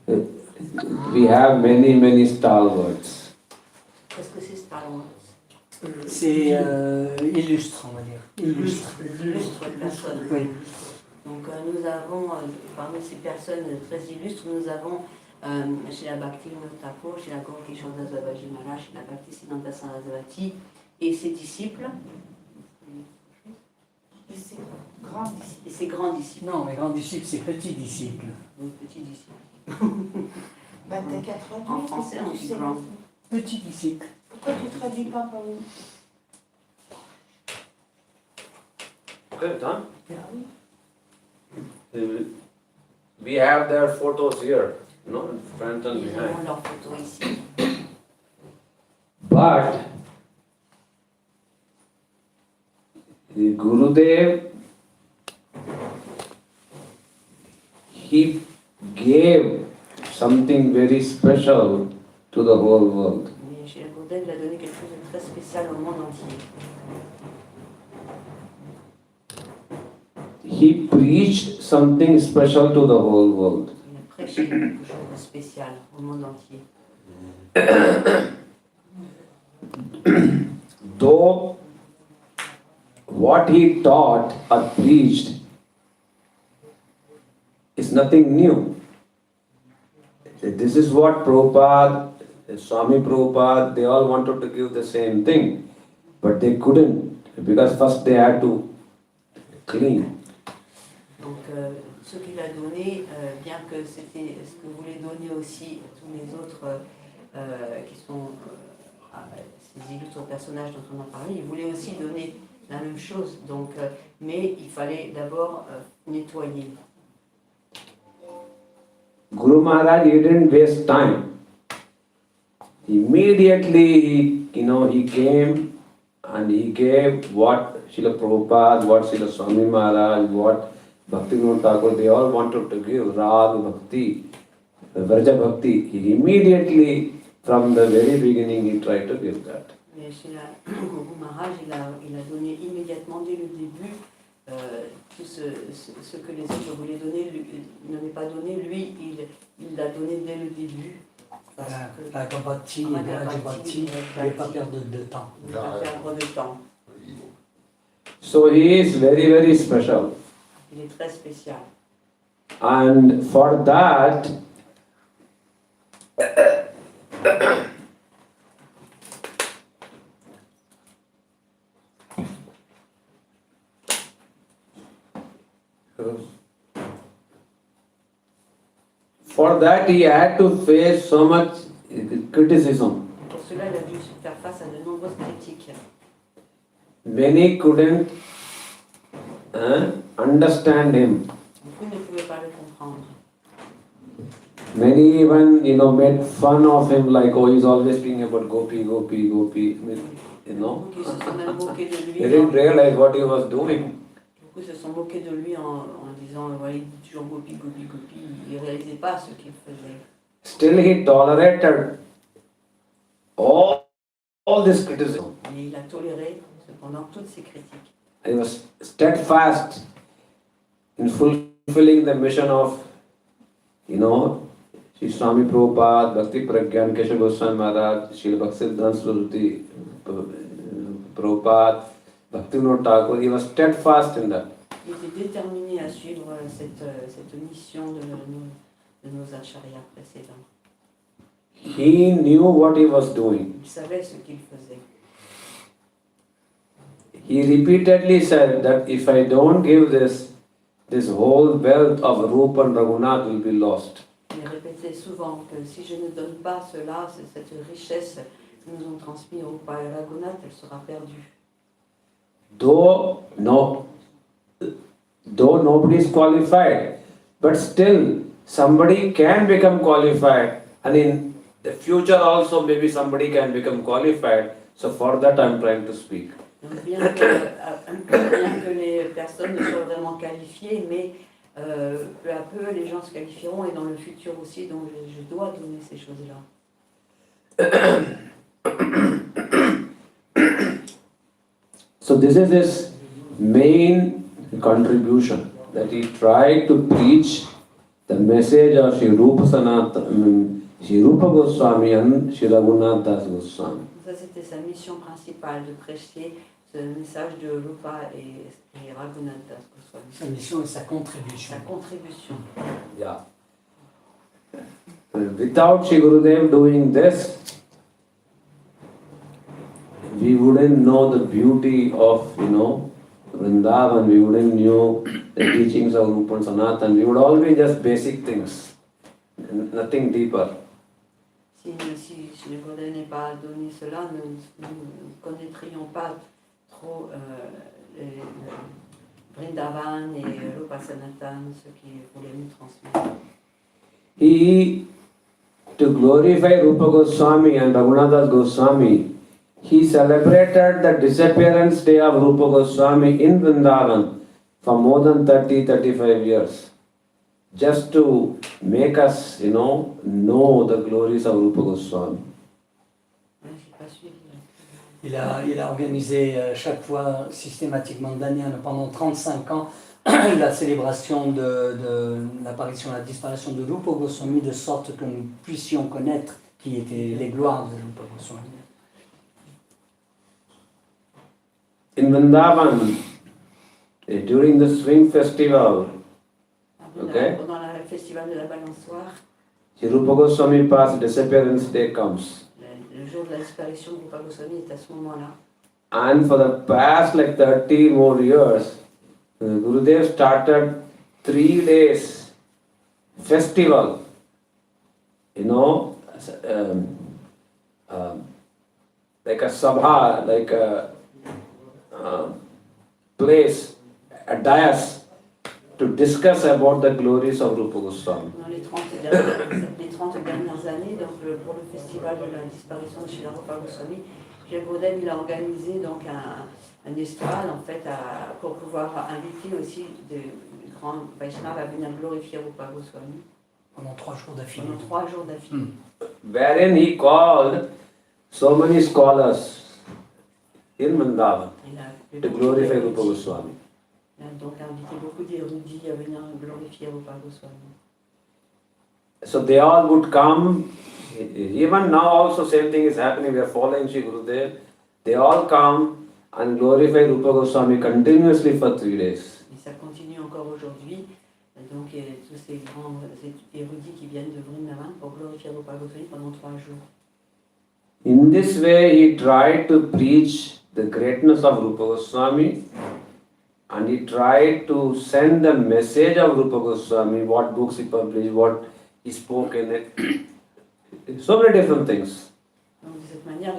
We have many stalwarts. Qu'est-ce que c'est stalwarts? C'est illustre, on va dire. Illustre. Illustre personnes. Oui. Donc nous avons, parmi ces personnes très illustres, nous avons chez la Bhakti Thakur, chez la Gorki Shodasavaji Maharaj, chez la Bhakti Siddhanta Sarasvati et ses disciples. Et ses grands disciples. Non, les grands disciples, c'est petits disciples. Oui, petits disciples. Bah, t'as qu'à traduire. En français, on dit grand. Petits disciples. Pourquoi tu traduis pas pour nous? Okay, done? Ah oui. We have their photos here, no, in front and Ils ont behind. leurs photos ici. But the Gurudev, he gave something very special to the whole world. Mais chez le Gurudev, il a donné quelque chose de très spécial au monde entier. He preached something special to the whole world. Il a prêché quelque chose de spécial au monde entier. Though what he taught or preached is nothing new. This is what Prabhupada, Swami Prabhupada, they all wanted to give the same thing, but they couldn't because first they had to clean. Donc, ce qu'il a donné, bien que c'était ce que voulait donner aussi tous les autres qui sont ces illustres personnages dont on a parlé, il voulait aussi donner la même chose. Donc, mais il fallait d'abord nettoyer. Guru Maharaj, he didn't waste time. Immediately, he came and he gave what Srila Prabhupada, what Srila Swami Maharaj, what Bhaktivinoda Thakur, they all wanted to give, Rag Bhakti, Vraja Bhakti. He immediately, from the very beginning, he tried to give that. Mais chez la Guru Maharaj, il a donné immédiatement dès le début tout ce que les autres voulaient donner, il n'avait pas donné, lui, il l'a donné dès le début. La Gabati, il ne voulait pas perdre de temps. Il ne voulait pas perdre de temps. So he is very special. Il est très spécial. And for that, he had to face so much criticism. Pour cela, il a dû faire face à de nombreuses critiques. Many couldn't understand him. Beaucoup ne pouvaient pas le comprendre. Many even, made fun of him like, oh, he's always speaking about gopi. I mean, Beaucoup qui se sont même moqués de lui. They didn't realize what he was doing. Beaucoup se sont moqués de lui en disant, voilà, il dit toujours gopi. Il ne réalisait pas ce qu'il faisait. Still he tolerated all this criticism. Et il a toléré cependant toutes ces critiques. He was steadfast in fulfilling the mission of, Sri Swami Prabhupada, Bhakti Pragyan, Keshav Goswami Maharaj, Srila Bhaktisiddhanta Saraswati Prabhupada, Bhaktivinoda Thakur. He was steadfast in that. Il était déterminé à suivre cette mission de nos acharyas précédents. He knew what he was doing. Il savait ce qu'il faisait. He repeatedly said that if I don't give this whole wealth of Rupa and Raghunath will be lost. Il répétait souvent que si je ne donne pas cela, cette richesse que nous ont transmise Rupa et Raghunath, elle sera perdue. Though nobody is qualified, but still somebody can become qualified, and in the future also maybe somebody can become qualified. So for that I am trying to speak. Donc, bien que les personnes ne soient vraiment qualifiées, mais peu à peu les gens se qualifieront et dans le futur aussi, donc je dois donner ces choses-là. So this is his main contribution, that he tried to preach the message of Sri Rupa Goswami and Sri Raghunath Das Goswami. Ça, c'était sa mission principale, de prêcher ce message de Rupa et Raghunath Das Goswami. Sa mission et sa contribution. Sa contribution. Yeah. Without Sri Gurudev doing this, we wouldn't know the beauty of, Vrindavan, we wouldn't know the teachings of Rupa and Sanatan. We would all be just basic things, nothing deeper. Si le Gurudev n'ait pas donné cela, nous ne connaîtrions pas trop Vrindavan et Rupa Sanatan, ce qu'il voulait nous transmettre. To glorify Rupa Goswami and Raghunath Goswami, he celebrated the disappearance day of Rupa Goswami in Vrindavan for more than 30-35 years, just to make us, know the glories of Rupa Goswami. Il a organisé chaque fois, systématiquement, d'année en pendant 35 ans, la célébration de l'apparition, la disparition de Rupa Goswami, de sorte que nous puissions connaître qui étaient les gloires de Rupa Goswami. In Vrindavan, during the swing festival, okay, pendant le festival de la balançoire, Rupa Goswami past disappearance day comes. Le jour de la disparition de Rupa Goswami est à ce moment-là. And for the past 30 more years, Gurudev started 3 days festival, like a sabha, like a place, a dais, to discuss about the glories of Rupa Goswami. Dans les 30 dernières années, donc pour le festival de la disparition de Sri Rupa Goswami, le Gurudev il a organisé donc un estrade en fait pour pouvoir inviter aussi de grands Vaishnavas à venir glorifier Rupa Goswami. Pendant 3 jours d'affilée. Pendant 3 jours d'affilée. Wherein he called so many scholars in Vrindavan to glorify Rupa Goswami. Il a donc invité beaucoup d'érudits à venir glorifier Rupa Goswami. So they all would come. Even now also same thing is happening. We are following Sri Gurudev. They all come and glorify Rupa Goswami continuously for 3 days. Et ça continue encore aujourd'hui. Donc tous ces grands érudits qui viennent de Vrindavan pour glorifier Rupa Goswami pendant 3 jours. In this way he tried to preach the greatness of Rupa Goswami, and he tried to send the message of Rupa Goswami, what books he published, what he spoke in it. So many different things. Donc de cette manière,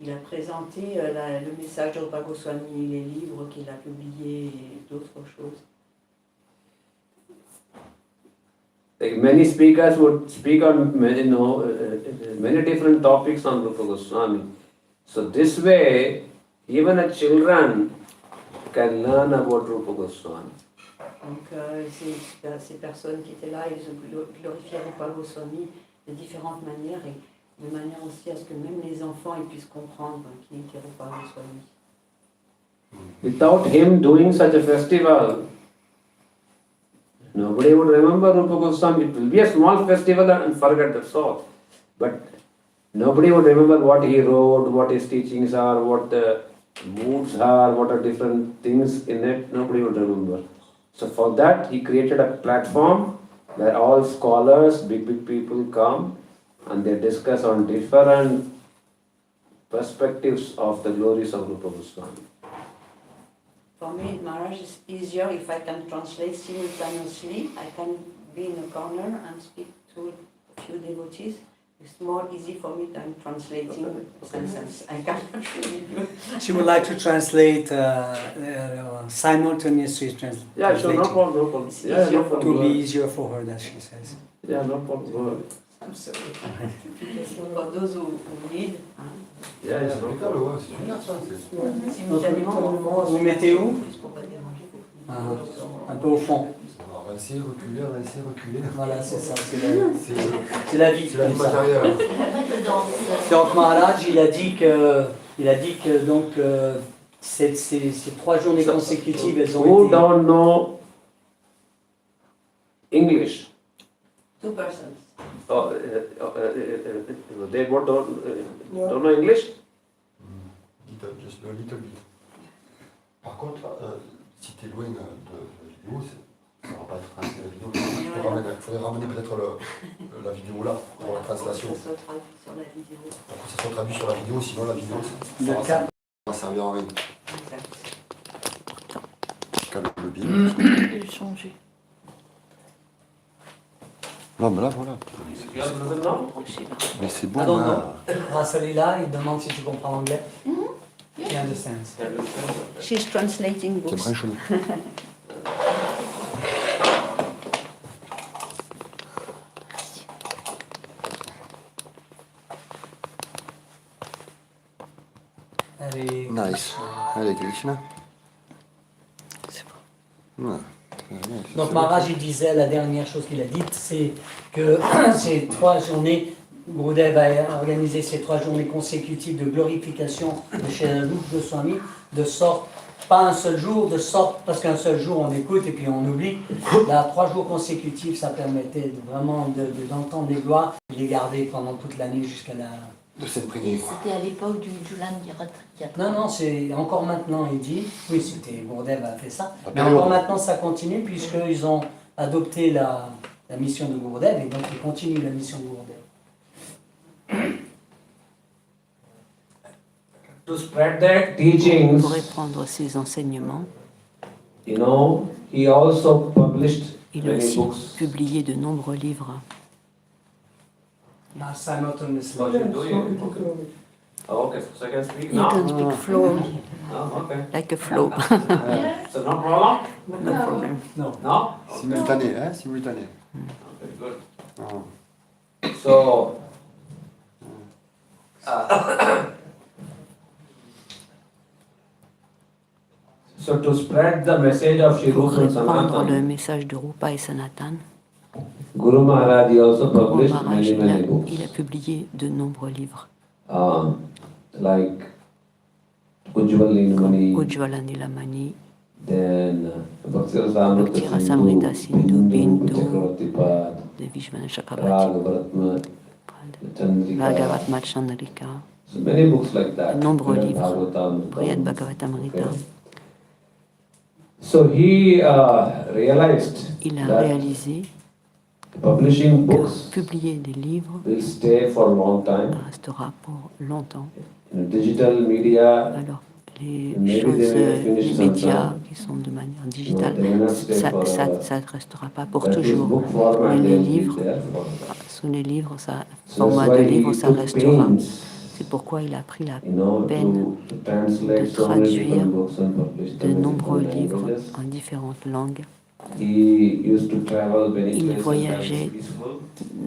il a présenté le message de Rupa Goswami, les livres qu'il a publiés et d'autres choses. Like many speakers would speak on many different topics on Rupa Goswami. So this way, even a children can learn about Rupa Goswami. Donc ces personnes qui étaient là, ils ont glorifié Rupa Goswami de différentes manières et de manière aussi à ce que même les enfants ils puissent comprendre qui était Rupa Goswami. Without him doing such a festival, nobody would remember Rupa Goswami. It will be a small festival and forget, that's all. But nobody would remember what he wrote, what his teachings are, what the moods are, what are different things in it. Nobody would remember. So for that, he created a platform where all scholars, big people come and they discuss on different perspectives of the glories of Rupa Goswami. For me, Maharaj, it's easier if I can translate simultaneously. I can be in a corner and speak to a few devotees. It's more easy for me than translating sentences. I cannot really do. She would like to translate simultaneously. Yeah, sure, no problem. Yeah, no problem. It will be easier for her, that she says. Yeah, no problem. I'm sorry. For those who read, Yeah, no problem. simultanément, Vous mettez où? juste pour pas déranger. Un peu au fond. On va essayer de reculer, Voilà, c'est ça, c'est la vie. C'est la vie comme ça. matérielle. Donc Maharaj, il a dit que donc ces 3 journées consécutives, elles ont Who été... don't know English. 2 persons. They don't know English? Little, just a little bit. Par contre, si tu es loin de la vidéo, ça ne va pas être traduit la vidéo. Il faudrait ramener peut-être la vidéo là, pour la translation. Pour que ça soit traduit sur la vidéo. Pour que ça soit traduit sur la vidéo, sinon la vidéo, Le ça cas. va servir à rien. Exact. Calme le bien. Je vais changer. Non, mais là, voilà. Mais c'est bon, Ah, non, hein. non. À celui-là, il demande si tu comprends l'anglais. He understands. She's translating C'est books. très chaud. Allez. Nice. Allez, Krishna. C'est bon. Ouais. Très bien. Donc Maharaj, il disait, la dernière chose qu'il a dite, c'est que ces 3 journées, Gurudev a organisé ces 3 journées consécutives de glorification de chez Rupa Swami, de sorte, pas un seul jour, de sorte, parce qu'un seul jour on écoute et puis on oublie. Là, 3 jours consécutifs, ça permettait vraiment d'entendre les gloires et les garder pendant toute l'année jusqu'à la... De cette Et prière. c'était à l'époque du Julan Yatriyatra. Non, non, c'est encore maintenant, il dit, oui, c'était Gurudev a fait ça, La mais période. encore maintenant ça continue puisqu'ils ont adopté la mission de Gurudev et donc ils continuent la mission de Gurudev. To spread their teachings, Pour répandre ses enseignements, you know, he also published il a many aussi books. publié de nombreux livres. Simultaneously. What you do, you- Oh, okay, so I can speak You now? can speak flow, Oh, okay. like a flow. So no problem? No problem. No. No? Simultané, hein, simultané. Okay, good. Ah. So, so to spread the message of Shri Pour Rupa répandre le Sanatan, message de Rupa et Sanatan, Guru Maharaj he also Guru published Maharaj, many books. il a publié de nombreux livres, Like Ujjwal Nilmani, Ujjwala Nilamani, then Bhakti Bhakti Rasamrita Sindhu, Bindu, Chakravarti Pad, de Vishvana Chakrabarti, Raghavatma, Chandrika. Bhagavatma Chandrika, So many books like that. de nombreux Brihad livres, Bhagavatam, Brihad Bhagavatamrita. Okay. So he realized Il a that réalisé publishing que books publier des livres will stay for a long time. restera pour longtemps. In digital media, Alors, les Maybe choses, they will finish les médias sometime. qui sont de manière you know, digitale, they will not stay ça forever. ne restera pas pour That is toujours. book format, Mais they les will be livres, there forever. sous les livres, ça, So format that's de why livre, he ça took restera. pains, C'est pourquoi il a pris la you know, peine to translate de so many traduire different books and publish de them in nombreux different livres languages. en différentes langues. He used to travel many Il places voyageait that is peaceful.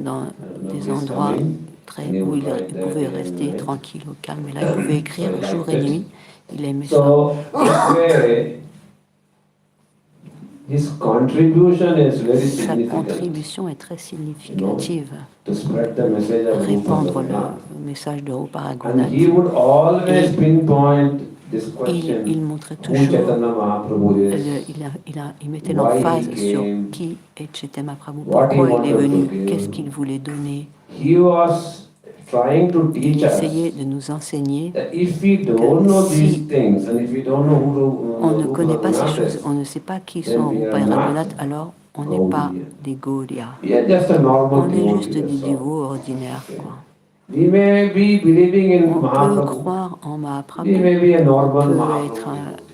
dans des Nobody's endroits coming. très, And he où would il write there pouvait day and rester night. tranquille au calme. Et là, il pouvait écrire So he jour liked et it. nuit. Il aimait ça. So this way, his contribution is very Sa significant contribution est très significative. to spread the message of Rupa Répandre Raghunath. le message de Rupa And Raghunath. he would always Et pinpoint this question, Il montrait who toujours, Chaitanya Mahaprabhu is, il mettait Why l'emphase he sur came, qui est Chaitanya Mahaprabhu, what he pourquoi il est wanted to venu, give. qu'est-ce qu'il voulait donner. He was trying to Il teach essayait us de nous enseigner. that if we don't know si these things and if we don't know who On ne Rupa connaît pas ces Raghunath choses, is, on ne sait pas qui then sont we Rupa are et not Raghunath, alors on n'est pas Gaudiya. des Gaudiya. We are just a normal On est juste devotee, des that's all. dévots ordinaires, quoi. We may be believing in On peut Mahaprabhu. croire en We Mahaprabhu, may be a normal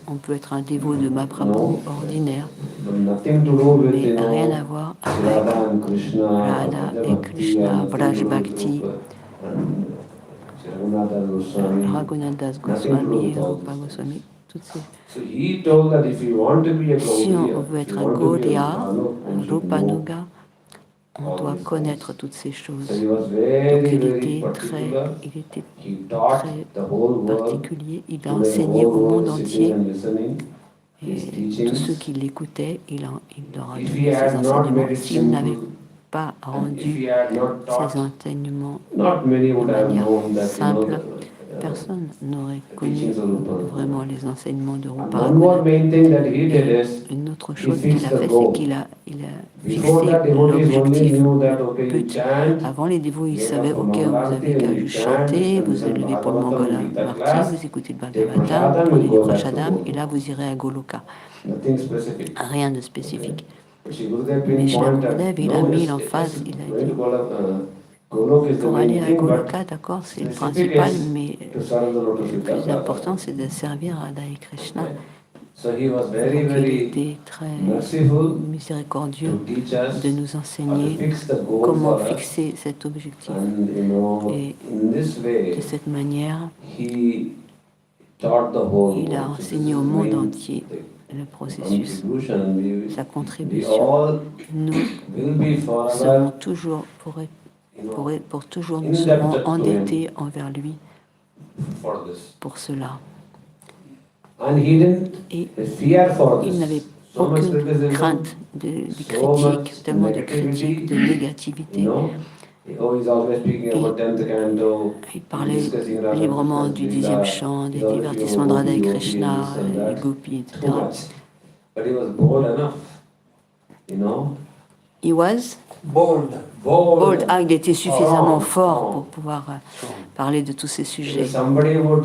on peut être un dévot de Mahaprabhu ordinaire, But nothing to do with, mais rien à voir avec Radha and Krishna, Radha et Krishna, Vraj Bhakti, Raghunath Das Goswami et Rupa Goswami, toutes ces. So he told that if you want to be a Si Gaudiya, on veut être if un you want to be a Gaudiya, Vishnu, un you should know. Rupanuga, on all doit these connaître things. toutes ces choses. So he was Donc very, il very était particular. très He taught très the whole world, particulier. Il a to the enseigné whole au monde world entier sitting and listening. et His tous ceux teachings. qui l'écoutaient, il leur a If he donné ses had not enseignements. made it S'il n'avait simple, pas and if rendu he had not taught, ses enseignements not many would de have manière known that, simple, personne n'aurait connu vraiment les enseignements de And one more Rupagos. main thing that he did is Une autre he chose qu'il fixed a the fait, goal. c'est qu'il a Before fixé that, devotees only l'objectif, knew that le okay, you but. chant, Avant, les dévots, ils get savaient, up for ok, vous Mangalarti avez qu'à and you juste chant, chanter, and vous then allez pour le Bhagavatam, Mangala Gita Bhakti, class, vous écoutez le take Bhagavatam, prasadam, vous prenez you du go back to Prashadam, et Goloka. là, vous irez à Goloka. Nothing specific. Rien de spécifique. But Shri Gurudev Mais Shri pinpointed, Gurudev, il a no, mis yes, l'emphase, yes, il a going dit, to Golok is the pour aller main à thing, but Goloka, d'accord, c'est le specific principal, is mais to serve the lotus le feet plus of Radha. important, c'est de servir Radha et Krishna. So he was Donc very, il very était très merciful miséricordieux to teach us de nous how to enseigner fix the goal comment for us. fixer cet objectif. And Et in this way, de cette manière, he taught the whole il a world. So this enseigné is au monde main- entier the le processus, contribution. sa We contribution. all Nous will be serons forever, toujours, pour toujours, nous indebted serons to him. endettés envers lui For this. pour cela. And he didn't Et fear for il this. n'avait So much aucune criticism, crainte des so much critiques, tellement de critiques, de négativité. Oh, he's always speaking about 10th canto. Il parlait discussing Radha librement Krishna's du Leela, 10e chant, des he's always divertissements speaking de about Radha et gopi, Krishna, this and that. les gopis, etc. Too much. But he was bold enough, you know. He was Bold. bold. Ah, il était suffisamment Oh, fort oh. pour pouvoir parler de tous ces sujets. If somebody would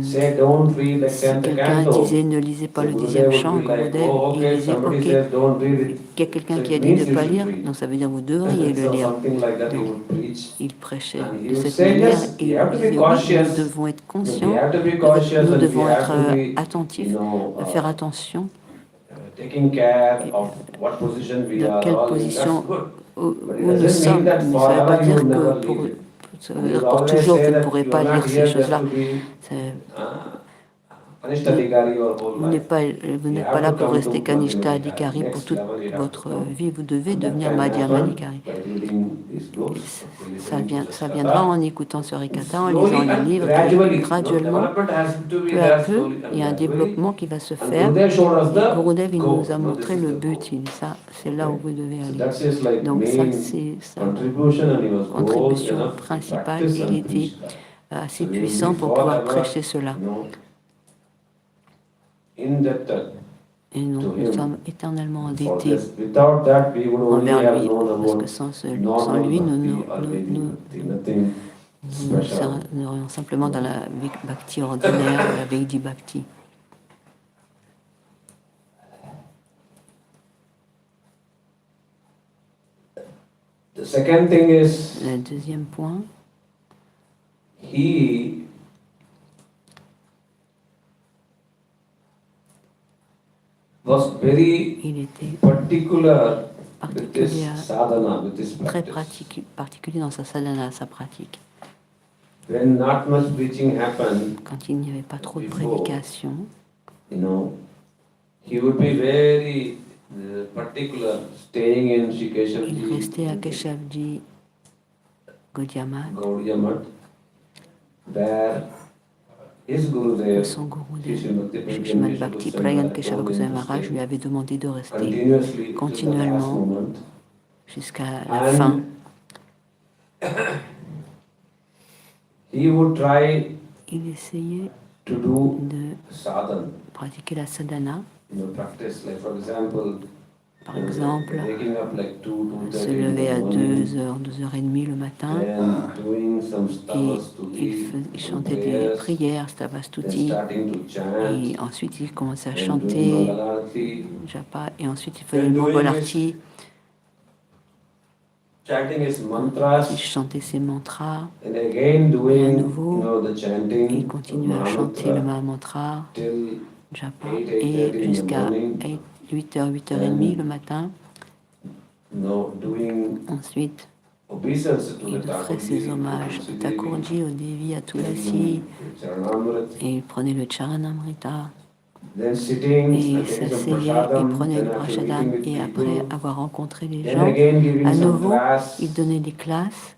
say, don't read the Si 10th quelqu'un canto, disait ne lisez pas so le Gurudev 10e would chant, be like, Gurudev, oh, il okay, disait somebody ok. says, don't read it. Il y a quelqu'un So qui a it dit de means ne you pas should lire, read. donc ça veut dire que vous devriez le So lire. something like that he would preach. Il prêchait And he de would cette say, manière yes, et you il have to be disait oui, cautious. nous devons être We conscients, have to be cautious nous and devons we have être to be, attentifs, faire attention taking care of what position we de are quelle all in. position That's good. où But it nous doesn't sommes. mean that Mais ça ne veut pas forever you dire will que never pour, leave it. ça veut And dire you pour always toujours say vous ne that pourrez you pas are lire not ces here just choses-là. to be C'est- Anishtadikari your whole Vous n'êtes life. pas là pour rester Kanishta Adhikari pour toute votre vie. Vous devez devenir Madhyama Adhikari. Ça viendra en écoutant ce Rikata, en lisant les livres, et graduellement, peu à peu, il y a un développement qui va se faire. Et Gurudev, il nous a montré le but. Il dit ça, c'est là où vous devez aller. Donc ça, c'est sa contribution principale. Il était assez puissant pour pouvoir prêcher cela. Et donc nous sommes éternellement endettés envers lui, parce que sans lui, nous serions simplement dans la bhakti ordinaire, la Vaidhi Bhakti. The second thing is, Le deuxième point, he was very il était particular with particulier, his sadhana, with his très practice. particulier dans sa sadhana, sa pratique. When not much preaching happened, Quand il n'y avait pas trop de prédication, you know, he would be very particular, staying in il Shikeshavji, restait à Keshavji Gaudiya Math, Gaudiya Math, where his Gurudev, son Gurudev, Shri Srimad Bhakti Prayan Keshava Goswami Maharaj lui avait demandé de rester continuously continuellement till the last moment. jusqu'à la fin. He would try Il essayait to do de sadhana, pratiquer la sadhana, practice, like for example, par exemple, waking up like 2:30 se in lever à the morning, 2h, 2h30 le matin, and doing some et stavas il chantait des prières, Stavastuti, starting to chant, et ensuite il commençait à and chanter doing Mangalarti. Japa, et ensuite il faisait le Mangalarti, Chanting his il mantras, chantait ses mantras, and again et à doing, nouveau, the chanting, il continuait à chanter le Mahamantra, till Japa, 8:30 et in the jusqu'à morning. 8h, 8h30 le matin. Doing Ensuite, obeisance to il the offrait ses hommages à Thakurji, au Devi, à Tulasi, et il prenait le Charanamrita, then et sitting, il s'asseyait et prenait le Prashadam, et après avoir rencontré les gens, again giving à some nouveau, class, il donnait des classes,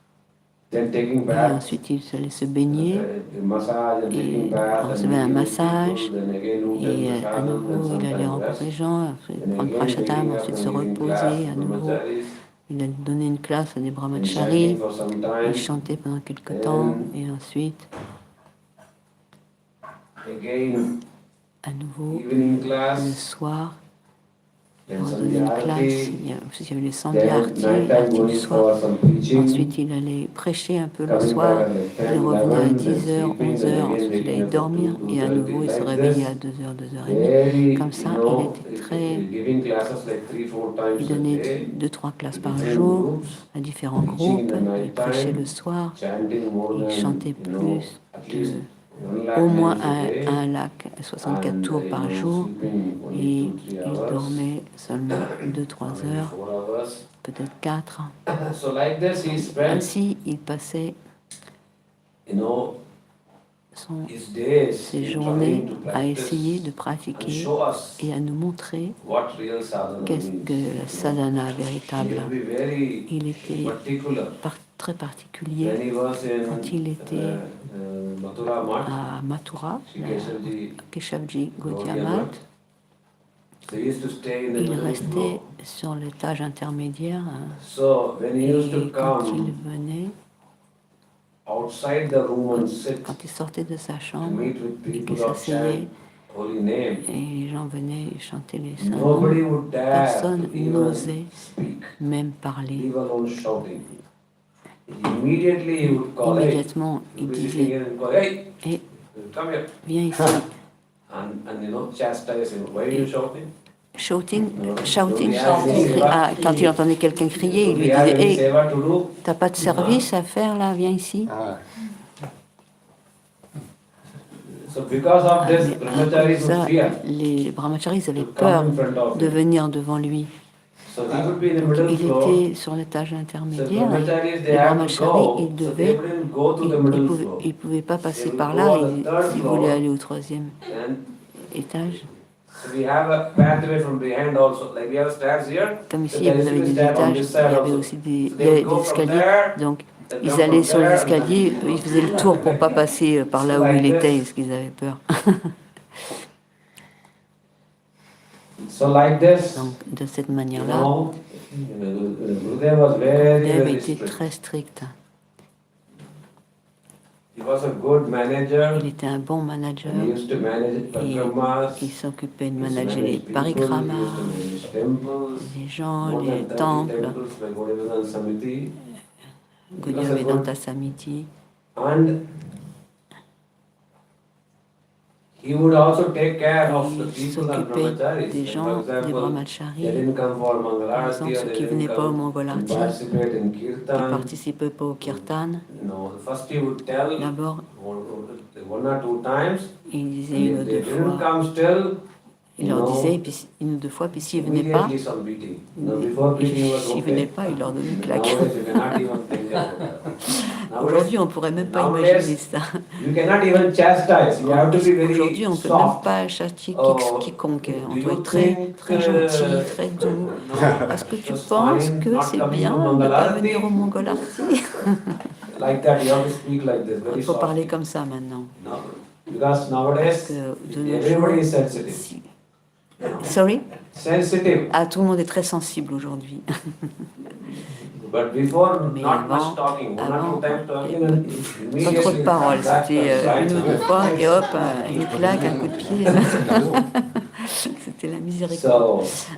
then taking et bath, ensuite il allait se baigner, massage and taking et bath, and recevait un meeting massage, people, then again et à prasadam, nouveau and il allait sometimes rencontrer rest. les gens, ensuite Then prendre again Prashadam, waking up ensuite and se giving reposer, class à to nouveau brahmacharis, il allait donner une classe à des and brahmacharis, chanting for some il time, chantait pendant quelque temps, et ensuite Again, À nouveau, evening le class, soir, then on donnait une classe. Il y avait les then Sandhyarti, night time l'arti du going soir. for some preaching, Ensuite, il allait prêcher un peu le coming soir. back at like 10, Il revenait à 11, then 10h, sleeping, 11h. then again Ensuite, il waking allait up at dormir. 2, Et à nouveau, 2:30, il se like réveillait this. à 2h, 2h30. Very, Comme ça, il était très... giving classes like 3-4 times Il a donnait day, 2-3 classes par different jour groups, à différents preaching in groupes. the Il night prêchait le time, soir. chanting more Il than, chantait you know, plus at de least 1 lakh au moins names a day, un lac, 64 and, tours par jour. sleeping only Et 2-3 il hours, dormait seulement 2-3 maybe heures, 4 hours. peut-être 4. So like this he spent, Ainsi, il passait you know, his days ses in journées trying to à essayer de practice and pratiquer show us et à nous montrer what real sadhana qu'est-ce means. que la sadhana He véritable. will be very Il était particular. très particulier When he was quand il était Mathura Math, à Mathura, Keshavji Keshavji Gaudiya Gaudiya Math, Math. they used to stay in the Il middle restait floor. sur l'étage intermédiaire hein, So when he used to et quand il come venait, outside the room and sit quand il sortait de sa to chambre meet with et people qu'il or s'asseyait chant holy name, et les gens venaient chanter les saints nobody noms, would dare personne to even n'osait speak, même parler. leave alone shouting. Immediately he would call, hey, Immédiatement, you'll il be sitting disait here and call, hey, Eh, come here. viens ici. And you know, chastise him. Why are you shouting? Shouting, No. shouting. Do we have any seva? Ah, quand il entendait quelqu'un crier, il Do lui we have disait any Hey, seva to do? t'as pas de service à faire là, viens ici. Ah, So because of this, Mais à brahmacharis cause de would ça, fear les brahmacharis avaient to peur come in front of de him. venir devant lui. So he would be in the Donc, middle il floor. était sur l'étage So intermédiaire brahmacharis, et they les have to brahmacharis, go. ils So they devaient, wouldn't go to the middle floor. ils pouvaient pas passer They will par go là, on the third ils floor. voulaient aller au troisième And étage. so we have a pathway from behind also. Like we have stairs here. Comme So ici, there vous used to avez be des stair on étages, this il side y avait also. aussi des, So il they y would avait go des from escaliers. there. Donc, Then ils come allaient from sur les there, escaliers, ils faisaient le tour pour pas passer par là où il était, parce qu'ils avaient peur. So like this, Donc, de cette you manière-là, know, Gurudev was very, Gurudev very était strict. très strict. He was a good manager. Il était un bon manager. And he used to manage parikramas. Il s'occupait de He used to manager les manage people, he parikramas, used to manage temples. les gens, More les than 30 temples, temples by Gaudiya Samiti. Gaudiya Vedanta Samiti. And he would also take care of the Il people and s'occupait brahmacharis. des Like, gens, for des example, they brahmacharis. didn't come for Par Mangalarti exemple, or ceux they qui didn't venaient pas au come to Mangalarti, participate in qui kirtan. participaient pas au kirtan. No, first he would tell D'abord, one or two times. il disait If une ou they deux didn't fois, come still, il you leur know, disait, puis une ou deux fois, puis s'ils venaient pas, immediately some beating. No, before beating was s'ils venaient okay. pas, il leur donnait une claque. Nowadays you cannot even think about that. Aujourd'hui, Nowadays, on pourrait même pas imaginer ça. you cannot even chastise. You have to be very Aujourd'hui, on peut même soft. pas châtier Oh, quiconque. On do doit you être très, think, très gentil, très doux. no, Est-ce que tu just penses fine que not c'est coming bien to de ne pas Mangalarti? venir au Mangalarti? Like that, you have to speak like this, very Il faut parler softly. comme ça maintenant. No, because Parce nowadays, que de nos everybody is jours, sensitive. sorry? Sensitive. Ah, tout le monde est très sensible aujourd'hui. But before, Mais not avant, much talking, one or two times talking, and Sans immediately trop de paroles, back c'était and une ou deux fois et hop, une claque, un coup de pied. C'était la miséricorde. So,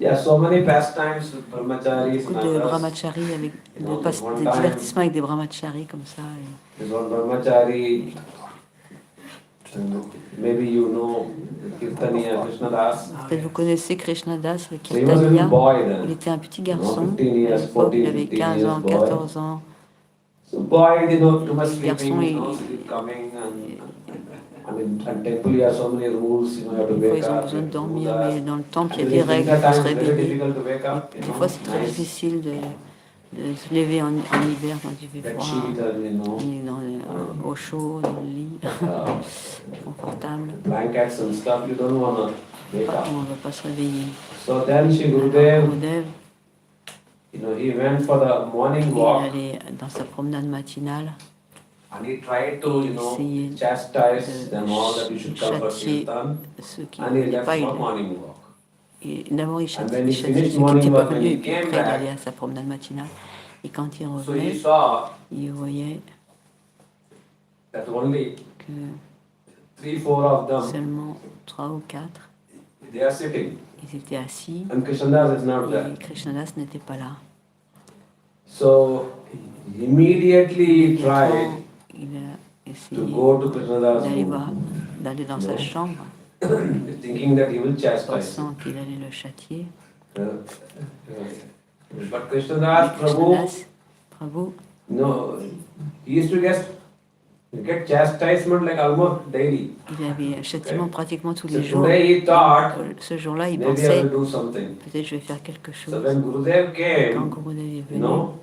yeah, so many pastimes with brahmacharis Beaucoup and de others. brahmacharis, avec No, des one time- divertissements avec des brahmacharis comme ça. Et There's one brahmachari, maybe you know Kirtaniya Krishnadas. peut-être vous connaissez Krishnadas, le So he was a little Kirtaniya. boy Il then. était un petit garçon. 15 years, À l'époque, il 14, avait 15 15 ans, years boy. 14 ans. So boy, you know, too much Garçon, sleeping, you know, il- sleep coming and in temple you have so many rules, you know, you have to Des fois, wake ils ont up. besoin de you have to do dormir, that. mais dans le temple, il y a And des in règles, winter il faut se time, it's very réveiller. difficult to wake up, you Des know, fois, c'est très nice difficile de se lever en hiver quand il fait bed froid. sheet and, you know, On est au chaud, dans le lit, confortable. blankets and stuff, you don't want to wake up. On ne va pas se réveiller. So then Shri Gurudev, Gurudev, you know, he went for the morning il walk allait dans sa promenade matinale. and he tried to, you know, Essayait chastise de them all that you should come for châtier kirtan. ceux qui And he n'étaient left pas. for morning walk. D'abord, il And châtiait when he ceux qui finished n'étaient morning pas walk, when venus, he et puis came après, il back, allait à sa promenade matinale. Et quand il so he revenait, saw il voyait that only que 3, 4 of them, seulement 3 ou 4, they are sitting. ils étaient assis And Krishnadas is not there. et Krishnadas n'était pas là. So immediately he tried Immédiatement, il a to essayé go to Krishnadas' d'aller room, d'aller dans sa chambre, thinking that he will chastise him. pensant qu'il allait le châtier. But Krishnadas, Prabhu, Krishnadas, Prabhu, no, he used to get chastisement like almost daily. il avait un châtiment pratiquement tous So les jours. today he thought, Ce jour-là, il maybe I pensait, will do something. peut-être je vais faire quelque chose. So when Gurudev Quand came, Gurudev est you venu, know,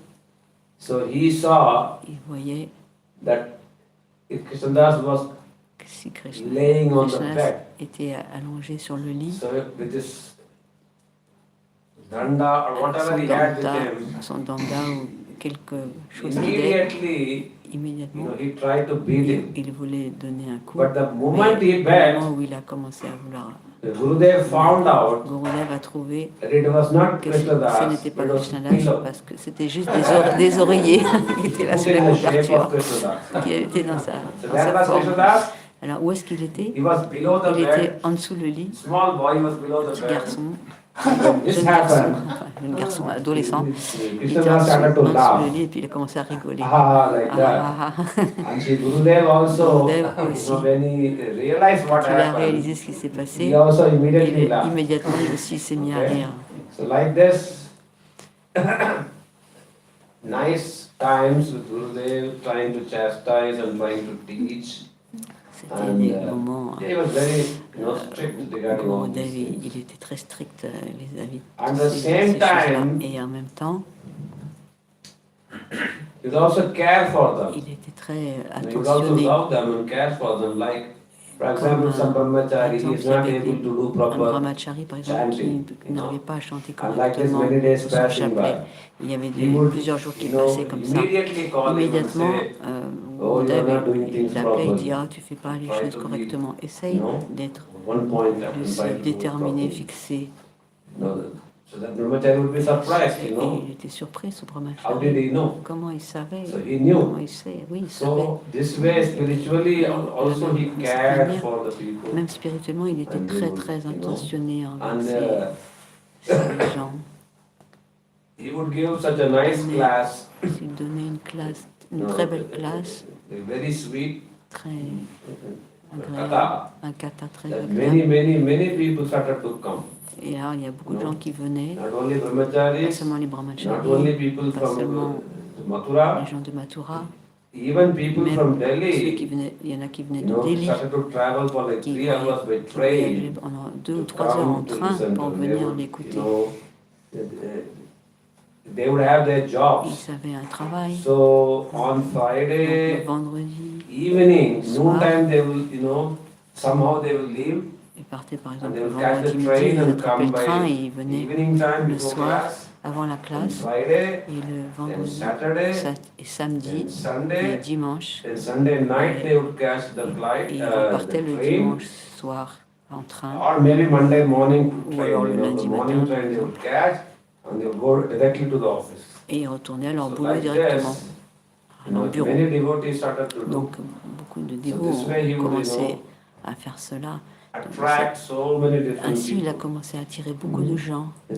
so he saw il voyait that if Krishnadas was que si laying on the Krishnadas bed, était allongé sur le lit, so with this danda or avec whatever he had with him, son danda ou quelque chose qu'il ait, immediately, you immédiatement, know, he tried to beat him. il voulait donner un coup. But the Mais moment he au bet, moment où il a commencé à vouloir, the Gurudev found out Gurudev a trouvé that it was not que ce Krishnadas, n'était pas it was Krishnadas pillow. parce que c'était juste des oreillers qui étaient là Put sous la in the shape couverture, of Krishnadas. qui étaient dans So sa that was forme. Krishnadas. Alors où est-ce qu'il était? He was below the Il était bed. en dessous le lit, Small boy was below the petit bed. garçon, This jeune garçon, happened. enfin, jeune garçon adolescent. Il était en Krishnadas started to dessous le laugh. lit et puis il a commencé à rigoler. Like that. Ah, ah, ah. And Sri Gurudev also, Gurudev you aussi. know, when he realized what Quand il a happened, réalisé ce qui s'est passé, he also immediately laughed. immédiatement lui aussi s'est mis à Okay. rire. So like this, nice times with Gurudev trying to chastise and trying to teach. C'était And des moments. he was very strict regarding all Gurudev, these things. il était très strict vis-à-vis At de the ces same choses-là. time, Et en même temps, he would also care for them. il était très And he would also attentionné. love them and care for them. Like, for example, some brahmachari, he is not able to do Un proper brahmachari, par exemple, chanting, qui n'arrivait pas à chanter And like this, correctement many days son passing chapelet. by, Il y avait he would, plusieurs jours qui you know, passaient comme ça. immediately call him and Immédiatement, say, oh, you are not doing il things l'appelait, il properly. dit, ah, tu fais pas les Try choses to be, correctement. Essaye no, d'être, one point de and se try to do it déterminer, properly. fixé. No, so that brahmachari would be surprised, you Et know. il était surpris, ce How brahmachari. did he know? Comment il savait? So he knew. Comment il sait? Oui, il savait. So this way, spiritually, also he cared for the people. Même spirituellement, il était And he très would, très you know, intentionné envers And ces gens. he would give such a nice class, Il donnait une classe, une très belle classe, very sweet très agréable, kata, un kata très that agréable. many people started to come. Et alors, il y a beaucoup de gens qui venaient, Not only pas brahmacharis, seulement les not brahmacharis, only people pas from seulement Mathura, les gens de Mathura, even people même from ceux Delhi, qui venaient, il y en a qui venaient you de know, Delhi, started to travel for like qui 3 hours by voyageaient train pendant 2 ou to 3 heures en come to train listen pour to them. They venir would, l'écouter. you know, they would have their jobs. Ils avaient un travail. So on Donc, Friday le vendredi, evening, Soir. noontime, they will, you know, somehow they will leave ils partaient par and exemple they le will catch vendredi the midi, train ils and attrapaient come le train et by ils venaient evening time le before soir class. avant la On classe. Friday, Et le then vendredi, Saturday, et samedi, then et Sunday, dimanche. then Sunday night they would catch the flight, Et ils the repartaient le train, dimanche soir en train. or maybe Monday morning Ou train, alors you le know, lundi the morning matin. train they would catch and they would go directly to the office. Et ils retournaient à leur So boulot like directement, this, à leur bureau. many devotees started to do, Donc beaucoup de dévots this way he ont would, commencé à faire cela. attract so many different Ainsi, il a people. commencé à attirer beaucoup de gens. A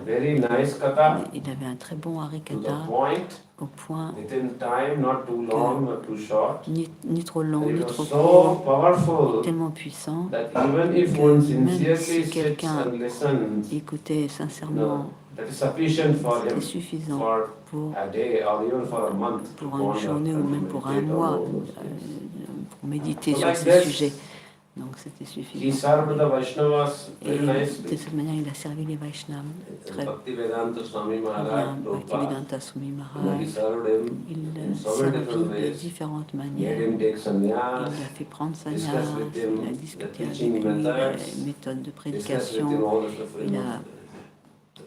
very nice kata, Il avait un très bon to harikata, the point, au point within time, not too long, not too short. ni trop long, And it ni was trop so court, powerful tellement puissant. that even if que one même sincerely si sits quelqu'un and listens, Écoutez, sincèrement, that is sufficient for c'était him suffisant for pour a day or even for a month to une ponder journée ou and même to pour un meditate on mois all those euh, things. pour méditer So sur like ces this, sujets. Donc c'était He suffisant. served the Vaishnavas Et very de nicely. cette manière, il a servi les Vaishnavas très bien. Bhaktivedanta Swami Maharaj, Prabhupada, Bhaktivedanta Swami he Maharaj, served him il in l'a so many servi different de ways. différentes Made manières. him take Il sannyas, lui a fait prendre sa discuss nyas, with il him a the discuté teaching avec lui methods, les méthodes de discuss with him prédication, all the il a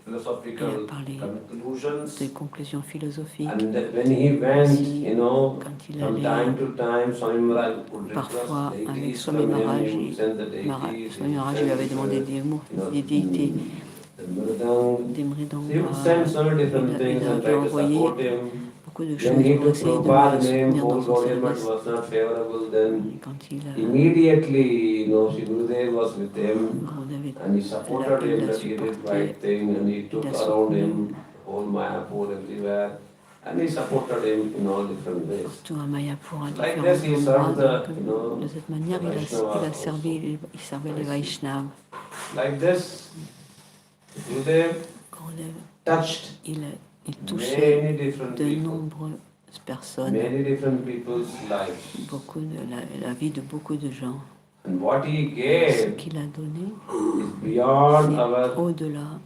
philosophical il a parlé conclusions. des conclusions philosophiques. And when he went, you know, Quand il from allait time to time, Swami Maharaj would parfois request avec deities Swami from him, Maharaj, he would send the deities, Swami Maharaj lui avait demandé des déités, the mridang. des mridang. He would send so many different Il things a and dû try to envoyer support him. beaucoup beaucoup de When choses he pour took essayer de Prabhupada's me name, soutenir dans whole son government service. was not favorable, then Et quand il a immediately, Sri Gurudev was with him Gurudev and he supported il him l'a that he did supporté, right thing and he il took l'a around soutenu him whole Mayapur everywhere and he supported him in all different ways. partout à Mayapur, à Like différents this, he endroits. served Donc, de cette manière, il a Vaishnavas servi, il servait les Vaishnavas. Like this, Gurudev Gurudev, touched il touchait many different de people, nombreuses personnes, many different people's lives. beaucoup de la vie de beaucoup de gens. And what he Ce gave qu'il a donné, is beyond c'est our, au-delà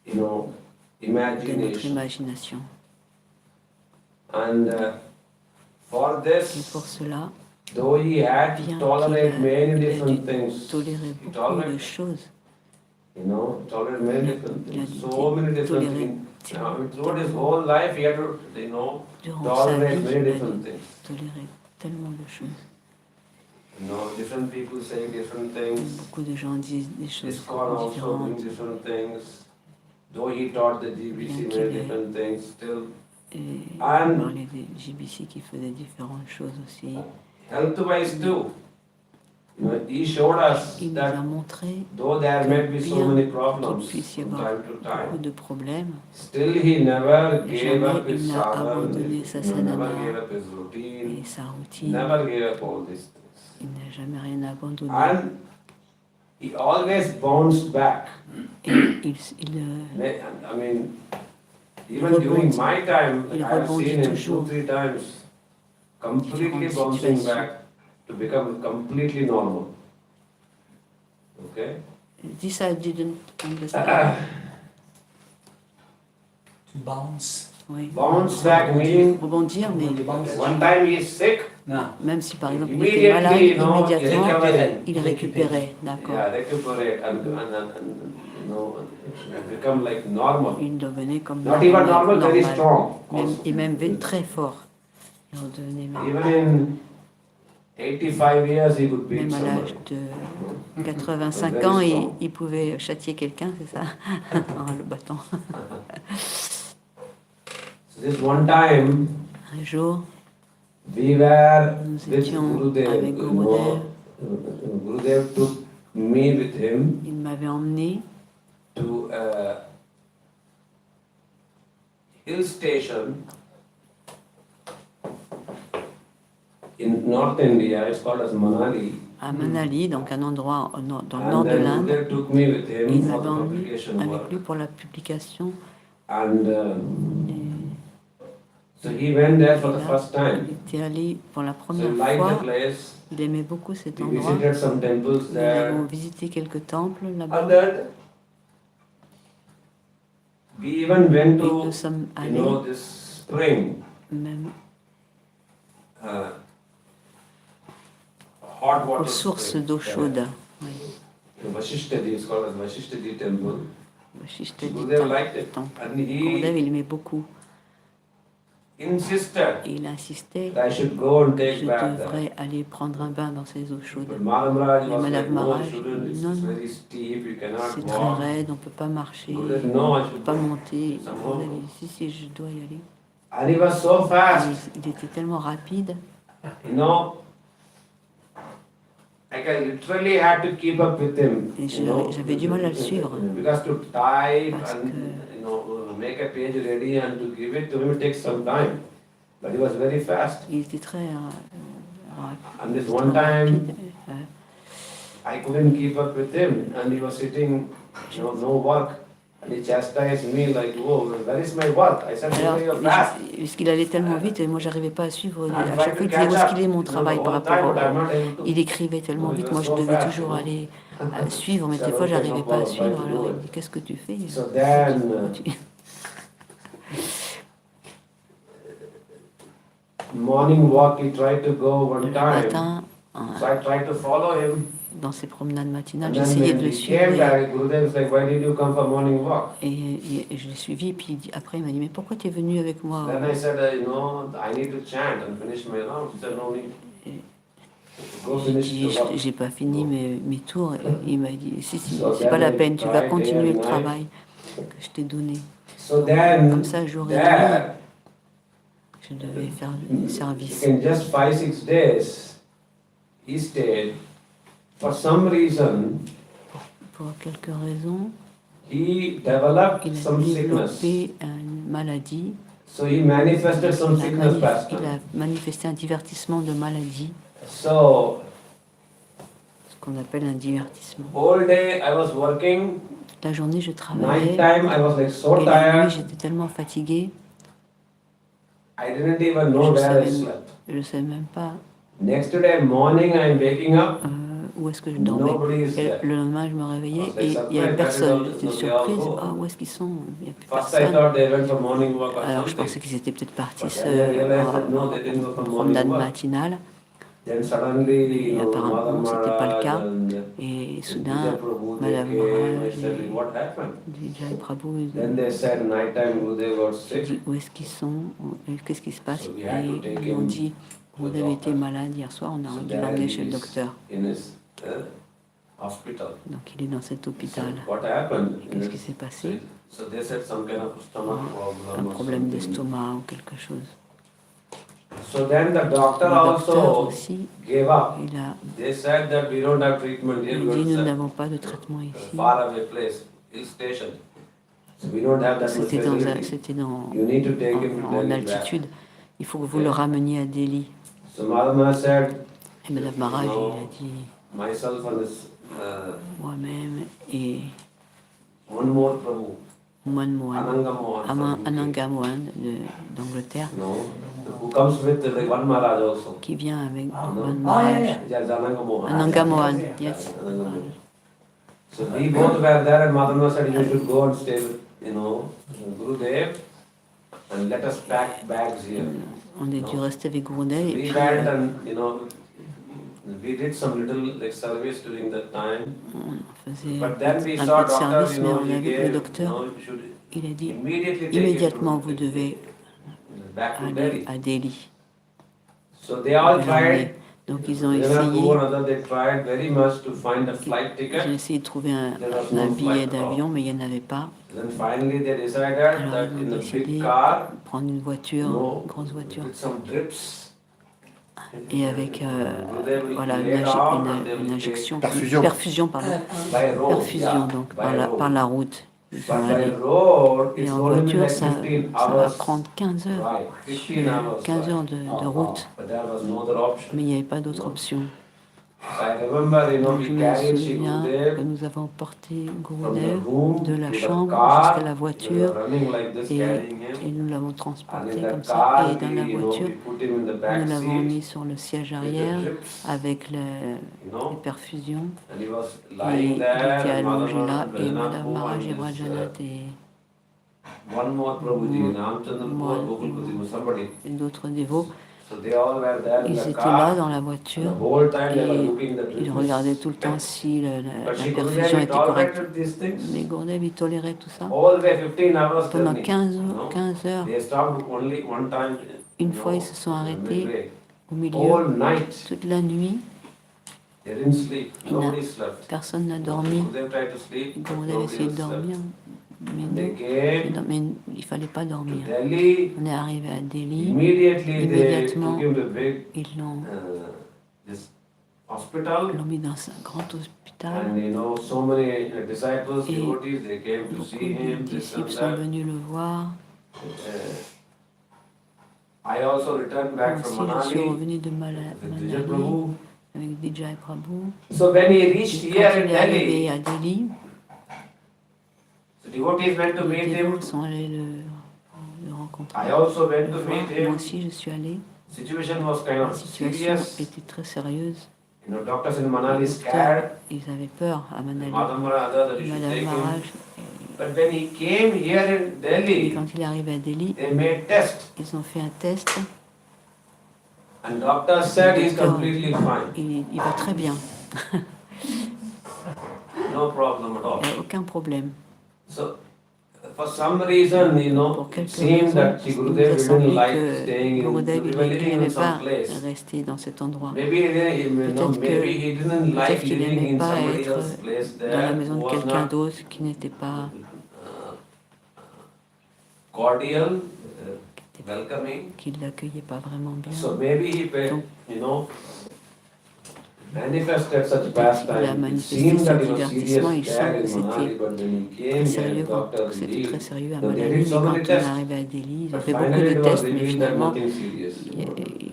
de notre imagination. imagination. And for Et this, pour cela, though he had to bien tolerate qu'il many a dû different things, tolérer he beaucoup de tolerated, choses, tolerate many different il a things, dû so many different tolérer things. Throughout his whole life, he had to, durant sa tolerate vie, many il a different dû things. tolérer tellement de choses. Different people say different things. Beaucoup de gens disent des choses ISKCON also doing différentes. different things. Though he taught the GBC many different things, still Et il And- parlait des JBC qui faisaient différentes choses aussi. health-wise too. He showed us Il nous a that montré though there may be so many qu'il problems puisse y from avoir time to beaucoup time, de problèmes. still he never gave Jamais up his il n'a sadhana, abandonné sa never sadhana gave up his routine, et sa routine. never gave up all these things. Il n'a jamais rien abandonné. And he always bounced back. Et I mean, even during my time, il I have rebondit seen him toujours. 2-3 times completely Différentes bouncing situations. back to become completely normal. Okay? This I didn't understand. To bounce. Oui. Bounce back meaning Rebondir, mais one time he is sick, Non. même si par exemple il était malade, immediately, immédiatement il récupérait. récupérait. D'accord. yeah, recuperate and become like normal. Il devenait comme Not even normal, very normal. strong. Et même très fort. Il redevenait même, Even in 85 years he could beat même à l'âge somebody. de 85 ans, il pouvait châtier quelqu'un, c'est ça, en le battant. So this one time Un jour, we were nous with étions Gurudev. avec Gurudev. Gurudev took me with him Il m'avait emmené to a hill station in North India. It's called as Manali. à Manali, donc un endroit dans le And nord de then l'Inde. Gurudev took me with Et him il for m'avait the emmené publication avec work. lui pour la publication. And Et so he went there for the là, first time. il était allé pour la So he première liked the fois. place. Il aimait beaucoup cet We endroit. visited some temples Nous avons there. visité quelques temples And là-bas. then we even went Et to, nous sommes allés this spring, même hot aux water sources spring. d'eau chaude. Oui. Vasishtadi, it's called as Vasishtadi temple. Vasishtha Gurudev liked it. temple. And Gurudev, he il aimait beaucoup. insisted Et il insistait that I should go and que take je bath there. devrais aller prendre un bain dans ces eaux chaudes. But Maharaj Et was Madame like, no, Maharaj, you shouldn't, it's non, non, very steep, you cannot c'est très walk. raide, on ne peut pas marcher, on Gurudev, ne no, I peut should pas go. monter. Ça Gurudev, monte. il dit, si, je dois y aller. And he was so fast, Il était tellement rapide, I literally had to keep up with him. et j'avais du mal à le suivre. Because to type Parce and que make a page ready and to give it to him it takes some time. But he was very fast. il était très And this one time rapide. I couldn't keep up with him and he was sitting, no work. And he chastised me like, oh, where is my work? I said, Alors, you're fast. puisqu'il allait tellement vite, et moi j'arrivais pas à suivre. I'm À trying chaque fois, to il disait où catch est-ce up. qu'il est mon travail par All the rapport time, au. but I'm not able to. Il écrivait tellement No, vite, he moi was je so devais fast, toujours you know. aller suivre, mais So des fois okay, j'arrivais no pas à problem, suivre. try to Alors do il it. dit qu'est-ce que tu fais? So then, morning walk, he tried to go one Le time. matin, So I tried to follow him. dans ses promenades matinales, And then j'essayais when de le we suivre. came back, Gurudev was like, why did you come for morning walk? Et je l'ai suivi, et puis après il m'a dit mais pourquoi tu es venu avec moi? Then I said, I need to chant and finish my round. He said, no need. Go J'ai finish dit the work. j'ai pas fini mes tours. Et il m'a dit si, So c'est pas la then peine, I tu vas tried continuer day le and travail que je t'ai donné. So then, Comme ça, jour et there, qu'il devait faire du service. In just 5-6 days, he stayed. For some reason, Pour quelques raisons, he developed il a some sickness. développé une maladie. So he manifested some Il a, sickness, il Pastor. a manifesté un divertissement de maladie, So, ce qu'on appelle un divertissement. whole day I was working. La journée, je Night travaillais. time I was like so Et la nuit, tired. j'étais tellement fatiguée, I didn't even know where I slept. je ne savais même pas Next day morning I am waking up. où est-ce que je dormais. Nobody is Et there. le lendemain, je me réveillais I was like et il n'y avait surprised, personne. that is J'étais all, they all surprise. go. Ah, où est-ce qu'ils sont? Il n'y a plus First I personne. thought they went for morning walk or Alors, je something. pensais qu'ils étaient peut-être partis But then I realized that no, they didn't go for en morning promenade walk. matinale. Then suddenly, Et apparemment, Madam c'était pas le cas. Maharaj and Et soudain, Mirepoix, they Madame came. I Maharaj said, et what happened? Vijay Prabhu, Then they said night time Gurudev was j'ai sick. dit où est-ce qu'ils sont, qu'est-ce qui se passe. So we Et had to take ils m'ont him dit, to vous the avez été doctor. malade hier soir, on a So dû there l'emmener he chez le is docteur. in his hospital. Donc il est dans cet So hôpital. what happened? Qu'est-ce qui s'est passé? So they said some kind of stomach Un problem or problème something. d'estomac ou quelque chose. So then the doctor Le docteur also aussi, gave up. il a They said that we don't have treatment here. il We're dit, nous at n'avons pas de traitement a ici. faraway place, hill station. So we don't have that much C'était facility. dans, You need to take him to en Delhi back. altitude. Il faut que vous le rameniez à Delhi. So Madama said, Et Madame Maharaj, il no, a dit, myself and this moi-même et one more Prabhu, Moine Moine, Ananga Mohan, from UK, Ananga Mohan d'Angleterre, no, who comes with the one Maharaj also. qui vient avec No. Moine Maharaj. Yes, Ananga Mohan. Ananga Mohan, yes. Ananga Mohan. So we both were there and Madama said you should go and stay with, Gurudev and let us pack bags here. On est dû rester avec Gurudev et We puis went and, we did some little like service during that time. on faisait But then we un saw peu de doctor, service, mais on he a vu le gave, docteur, you should il a dit, immediately take immédiatement it vous devez back to aller Delhi. à Delhi. So they all tried. Donc ils ont One essayé, or another, they tried very much to find a flight ils ont ticket. essayé de trouver un There was no billet flight at all. d'avion, mais il n'y en avait pas. Then finally they decided Alors that ils in ont a décidé big de car, prendre une voiture, no, une grosse voiture, with some drips. et avec They will voilà, lay down and they une will injection, Perfusion. pardon, by road. perfusion Yeah, donc by road. par la route. Ils sont But by allés. road, Et it's en only voiture, like ça 15 va hours. prendre 15 heures, Right, 15 hours. 15 heures de route, But there was no other option. mais il n'y avait pas d'autre option. So I remember, Donc je we me carried souviens que Gurudev nous avons porté from the Gurudev room de la to the chambre car. jusqu'à la We voiture were running like this, et carrying him. nous l'avons And transporté in comme the ça. car, Et dans la voiture, we put him in the back nous l'avons seat mis sur le siège with the arrière drips, avec les perfusions. and he was Et lying il there. était and allongé là Madam et Maharaj Madame Maharaj et and Brajanat one more Prabhuji, Moi- Ramchandra moi- Gopalpati, somebody. et d'autres dévots, So they all were there in ils the étaient là car. dans la The voiture whole time they were et looking the ils drips. regardaient tout le temps si la But she couldn't perfusion have était correcte. tolerated these things. Mais Gurudev, il tolérait tout ça. All the 15 hours Pendant journey. 15 heures, They stopped only one time. une fois ils se sont arrêtés midway. au milieu, All night. toute la nuit, They didn't sleep. Il n'a- Nobody slept. personne n'a dormi. Gurudev tried to sleep. but Gurudev nobody essayait de else slept. dormir, mais They non, came mais il fallait pas to dormir. Delhi. On est arrivé à Delhi, Immediately they Immédiatement. took him to big ils l'ont this hospital. mis dans un grand hôpital. And so many disciples, Et devotees, they came to Beaucoup see him, de this disciples and sont that. venus le voir. I also returned back Moi from aussi, je suis Manali revenu de with Manali Vijay Prabhu. avec Vijay Prabhu. So when he reached Et here quand in il est arrivé Delhi, à Delhi, the devotees went to les meet him. dévots sont allés le rencontrer. I also went Une to fois, meet moi him. aussi, je suis allée. Situation was kind La of situation serious. était très sérieuse. Doctors in Manali Les scared. docteurs, ils avaient peur à Manali. Madam Maharaj that you should Madame take him. Maharaj. But when he came here in Et Delhi, quand il est arrivé à Delhi, they made tests. ils ont fait un test. And doctor said he's Docteur, completely fine. il va très bien. No problem at all. Il n'y a aucun problème. So, for some reason, Pour it quelques seemed raisons, that il nous a Gurudev didn't semblé like que staying in, Gurudev we il were living in n'aimait some pas place. rester dans cet endroit. Maybe he didn't, Peut-être maybe he didn't like peut-être qu'il living n'aimait in pas somebody être else's place dans la there maison who de was quelqu'un not d'autre qui n'était pas cordial. qui welcoming. qu'il ne l'accueillait pas vraiment bien. So maybe he, Donc, manifested such il a pastime. It manifesté seemed ce that he was divertissement, il serious semble there que in Manali, c'était but when he came très here, sérieux, the doctor c'était très revealed sérieux à that they Manali, did mais so quand many on est tests. arrivé à Delhi, ils ont But fait beaucoup finally de it was tests, mais revealed that finalement, nothing serious.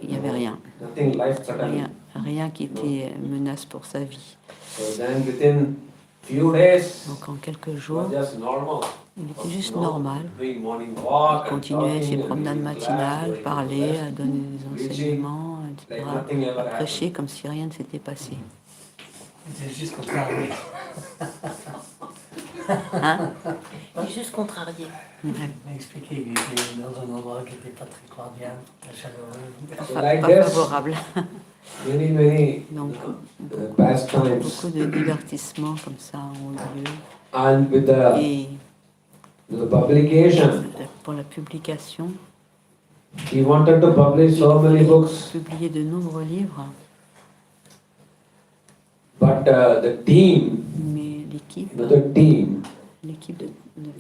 il n'y avait rien. Nothing life-threatening. Rien qui était menace pour sa vie. So then within few days, Donc en quelques it jours, was just normal. il était juste normal. Doing morning walk Il and continuait talking ses and promenades giving class, matinales, going to parler, class, à donner des enseignements, etc. like nothing ever À prêcher happened. comme si rien ne s'était passé. C'est juste contrarié. Hein? Il est juste contrarié. Il m'a expliqué qu'il était dans un endroit qui n'était pas très cordial, très chaleureux. So Pas, like pas this, favorable. many Donc, pastimes. beaucoup de divertissements comme ça ont eu lieu. And with Et the publication, pour la publication, he wanted to publish so many books, publier de nombreux livres, but the team, mais l'équipe de team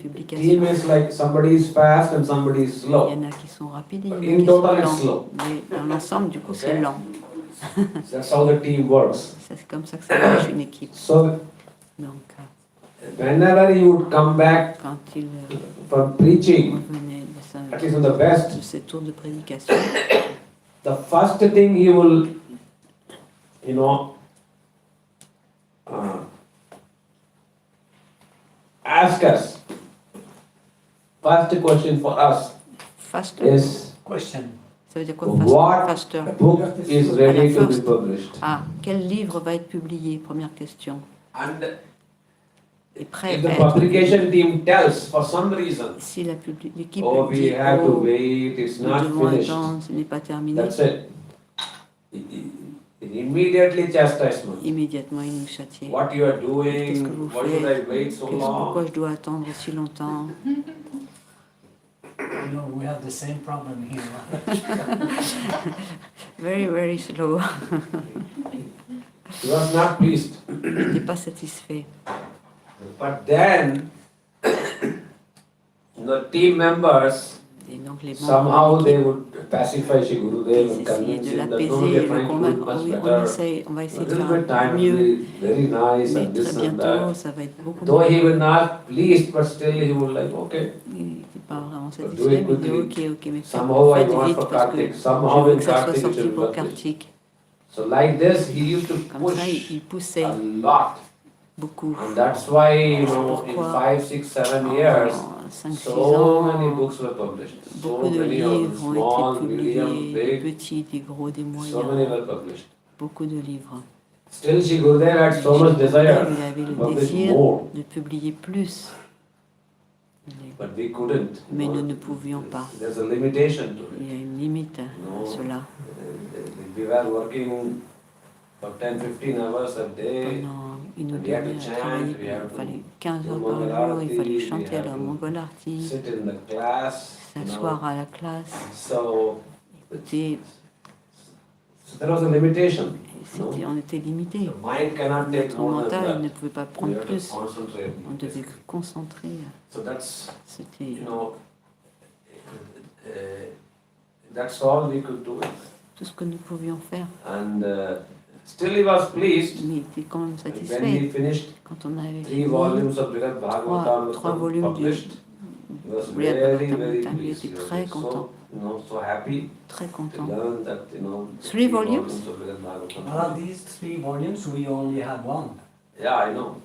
publication, is like somebody is fast and somebody is il y slow. en a qui sont rapides et il y en a In qui sont total, it's lents. slow. Mais dans l'ensemble, du coup, c'est Okay. lent. That's how the team works. C'est comme ça que ça marche une équipe. So Donc, whenever he would come back quand il from preaching, revenait at least on the best, de ses tours de prédication, the first thing he will, ask us, first question for us faster, is, Question. ça veut dire quoi what faster? book is ready to be published? Ah, quel livre va être publié? Première question. And Est prêt if à the être publié. publication team tells for some reason, Si l'équipe oh, we dit have to oh, wait, it's nous not devons finished, attendre, ce n'est pas terminé, that's it. Immediately chastisement. immédiatement il nous châtie. What you are Qu'est-ce que doing, vous why should I faites? wait so Pourquoi long? je dois attendre si longtemps? You know, we have the same problem here. Very, very slow. He was not pleased. Il n'était pas satisfait. But then, the team members, Et donc les somehow membres de they l'équipe, would pacify Shri Gurudev and ils essayaient convince de him that no, l'apaiser, we are le trying to do it convaincre. much Oui, better. on va A essayer de little faire bit time will mieux, be very nice mais and très this and bientôt that. ça va être beaucoup Though he mieux. was not pleased, but still he would like, okay, Il n'était pas vraiment do satisfait, it mais il dit quickly. ok, mais Somehow I faites want vite for parce que Kartik. je Somehow veux in que ça soit Kartik it sorti should be pour published. Kartik. So like this, he used to Comme ça, push il poussait a lot. beaucoup. And that's why, in Pourquoi 5, 6, 7 years, En 5-6 so many ans, books were published. beaucoup So de many of them, livres ont small, été publiés, medium, des big, petits, des gros, des so many moyens, were published. beaucoup de livres. Still, Shri Gurudev had so much desire Il avait to le publish désir more, de publier plus, but we couldn't. mais nous ne pouvions pas. There's a limitation to it. Il y a une limite à cela. We were working for 10-15 hours a day. Pendant une ou We deux had to heures, chant, travailler, we had il fallait to 15 do heures par jour, il Mangalarti, fallait we chanter had la to Mangalarti, sit in the class. s'asseoir à la classe, So écouter. there was a limitation. On était limité. The mind cannot take Notre more than mental ne that. pouvait pas We prendre have to plus. concentrate. On devait se concentrer. So that's, C'était that's all we could do. tout ce que nous pouvions faire. And still he was pleased Mais il était quand même when he satisfait finished quand on avait 3 fini volumes of Brihad Bhagavatam trois volumes du published. He was Brihad very, Bhagavatam. very Il pleased. était He was très so, content. so happy très to content. learn that, 3 volumes? of Brihad Bhagavatam. Well, of these 3 volumes, we only had one. Yeah, I know.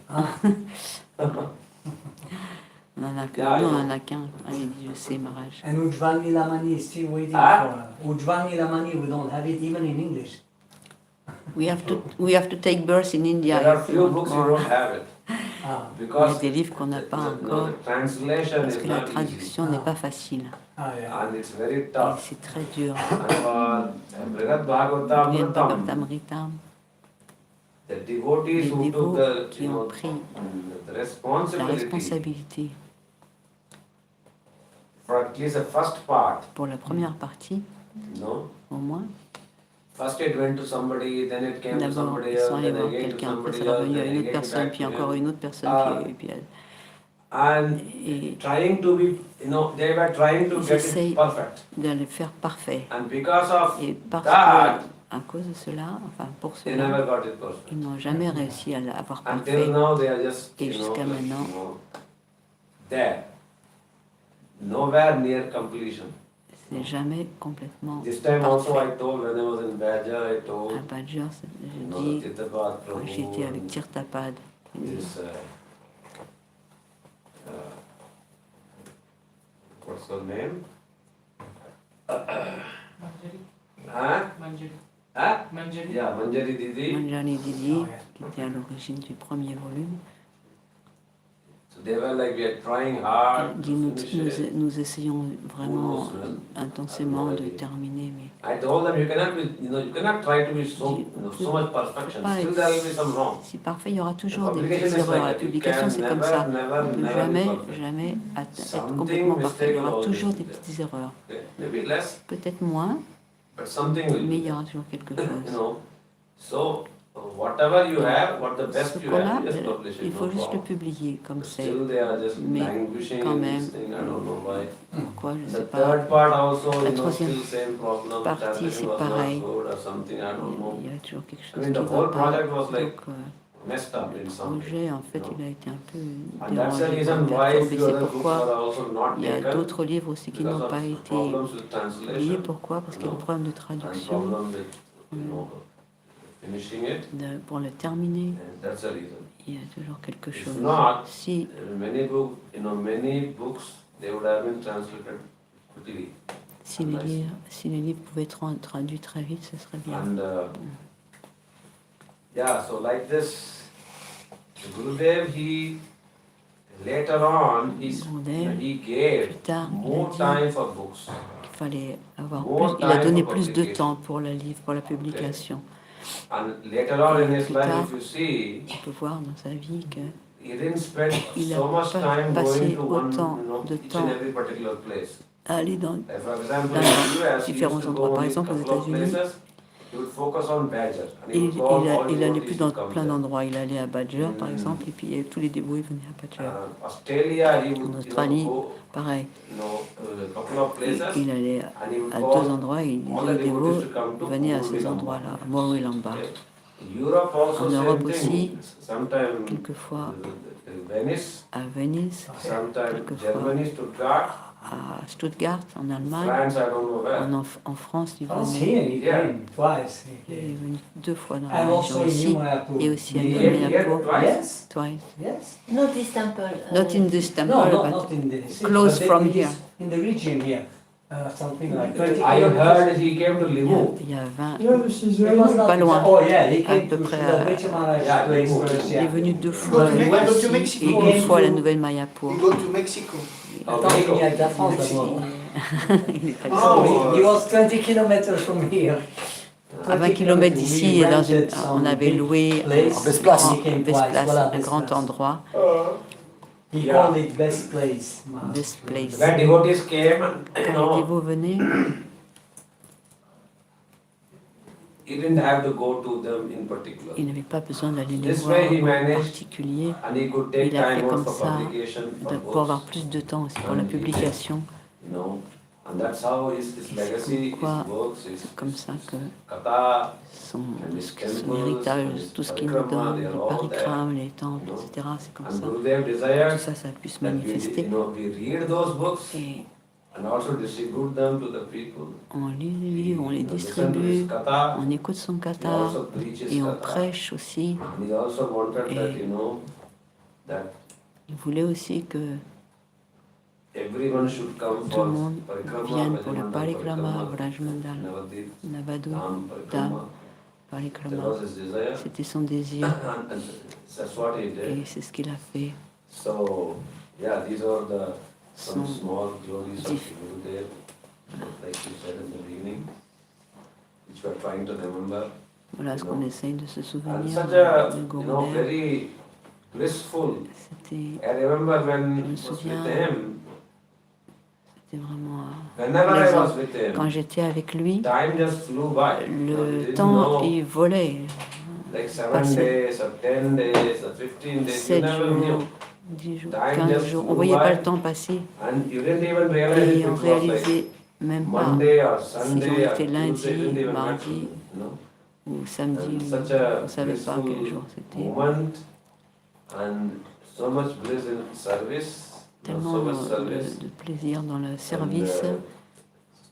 On en a que, Yeah, I nous, on know. en a qu'un. Allez, je sais, Maharaj. And Ujjwal Nilamani is still waiting Ah? for Ujjwal Nilamani, we don't have it even in English. We have to take birth in India. There are if we few want books you more. don't have it. Ah, Il y a Because des livres qu'on n'a pas encore the translation parce is que la not easy. traduction n'est pas facile. ah yeah. And it's very Et tough. c'est très dur. And for Brihad Brihad Bhagavatam, Bhagavatamritam, the devotees les who took dévots the, qui ont pris the la responsibility responsabilité for at least the first part, pour la première partie, au moins. First it went to somebody, then it came to D'abord, somebody ils else, sont allés then voir again to quelqu'un, après somebody ça est else, revenu à then une autre again personne, back puis to encore him. une autre personne, Ah. puis and Et trying to be, they were trying to ils get essayent it perfect. de le faire parfait. And because of Et parce that, que, à cause de cela, enfin pour they cela, never got it perfect. ils n'ont jamais réussi à l'avoir parfait. Until now, they are just, Et jusqu'à maintenant, there, nowhere near completion. c'est jamais complètement This time also I parfait. told, when I was in Badger, I À told, Badger, you je know, dis, Tirthapad quand Prabhu j'étais avec and Tirthapad, this, what's her name? Huh? Huh? Yeah, Manjari Didi. Manjari Didi, qui était à l'origine du premier volume, So they were like, we are trying hard dit to finish it. nous essayons vraiment intensément de terminer, mais I told them, you cannot be, you cannot try to be so, so much perfection. Still there will be some wrong. si parfait, il y aura toujours des Publication petites is erreurs. La like that. You publication, can c'est comme never, ça. never, On ne peut never jamais, be perfect. jamais être Something complètement parfait. Il y aura mistake toujours always des there. petites erreurs. Okay? Maybe less, Peut-être moins, but something will mais il be y aura toujours quelque chose. So, whatever you have, what the Ce best you qu'on a, have, just publish it. il faut No juste le problem. publier comme But c'est. still they are just Mais languishing quand in même, this thing, I don't know why. Pourquoi, je ne The sais pas. third part also, La still troisième same problem. partie, Translation c'est was not pareil. good or something, I don't know. Il y a toujours quelque I chose mean, qui the ne whole va pas. project was like Donc, messed up in le some way. projet, en fait, il a été un peu And that's the dérangé, reason why perturbé. few C'est other books pourquoi were also not il y a taken d'autres livres aussi qui because n'ont of pas été problems with publiés. translation Pourquoi? Parce qu'il y a des problèmes de and traduction problem with finishing it. pour le terminer. And that's the reason. Il y a toujours quelque If chose. not, Si many books they would have been translated quickly. si les livres pouvaient être traduits très vite, ce serait bien. And yeah, so like this, Gurudev, he later on Gurudev, he gave plus tard, more il a dit time for books. qu'il fallait avoir More plus. Il a time donné for plus de publication. temps pour le livre, pour la publication. And later on in his Plus life, tard, if you see, on peut voir dans sa vie que he didn't spend il n'a so much pas time passé going to autant de each temps and every particular place. à aller dans Like for example, dans in the US, he différents used to endroits. go Par in a exemple, aux couple of États-Unis, places, he would focus on Badger. And he il would call all allait devotees plus to dans come plein there. d'endroits. Il allait à Badger, par exemple, et puis tous les dévoués venaient à Badger. Australia, he En would Australie, go pareil. a couple of places, Il allait and he would à call deux endroits et il all disait the aux dévots, devotees to come to venez à ces Murli endroits-là, Morwilamba. Okay. Europe also En Europe same aussi, thing. Sometimes quelquefois Venice, à Venise, sometimes quelquefois Germany, Stuttgart, à Stuttgart, en Allemagne. France, I don't know where. En France, il France, venait. here he came twice. Il est venu 2 fois dans And la also région in ici Mirepoix. et aussi à Here, Mirepoix. twice. Yes, Twice. yes. Not this temple. Not in this temple, No, but not in the city, close but from in this- here. In the region here, something like 30 I kilometers. heard he came to Limu. il y a 20. It was not Pas loin. Oh yeah, he À came peu to près the à- Victor Maharaj Yeah, place Limu. first, Il yeah. est venu 2 fois Go to ici Mexico. et 1 fois à la Nouvelle Mayapur. We go to Mexico. Attends, il y a de la France d'abord. Il est allé Oh, He was 20 kilometers from here. à 20 km d'ici, on avait loué Best place. un grand endroit, He Yeah. called it best place. this place. Where devotees came, Les dévots venaient, he didn't have to go to them in particular. il n'avait pas besoin d'aller les This voir way he en managed, particulier. and he could take Il a fait time out comme for ça, publication, for pour avoir books, plus de temps aussi pour la publication. And that's how his legacy, his pourquoi works, his C'est comme ça que katha, son héritage, tout ce qu'il nous donne, les parikramas, les temples, etc., c'est comme and ça. Gurudev Tout desired ça, ça a pu se that manifester. we read those books Et and also distribute them to the people. on lit les livres, on les Listen to his distribue, katha, on écoute son he kata also preach his et on katha. prêche aussi. And he also wanted that, Et- that Il voulait aussi que everyone should come tout le for monde parikrama, vienne pour le Vajamandan parikrama, parikrama, Vrajmandal, Navadip, Navado, Dham Dham, parikrama. That Parikrama. was his desire. C'était son désir And that's what he et did. c'est ce qu'il a fait. So, yeah, these are some Son small glories of diff- Gurudev, like you said in the beginning, which we are trying to remember. Voilà ce qu'on essaye de se And souvenir such a, de Gurudev. very blissful. C'était I remember when Je I me was souviens. with him, vraiment... whenever I plaisant. was with Quand him, j'étais avec lui, time just flew by. We le didn't temps, know, il volait. like 7 passait. days or 10 days or 15 days, you 7 never jours, knew. 10 jours, Time 15 just jours. On flew voyait pas by. le temps passer And you didn't even realize et it on was like réalisait même pas Monday or si on Sunday or était Tuesday, didn't lundi, even matter, mardi you know. ou samedi. And Ou such a on savait pas quel blissful jour c'était. moment and so much bliss in service, Tellement so much service. de plaisir dans le service. And,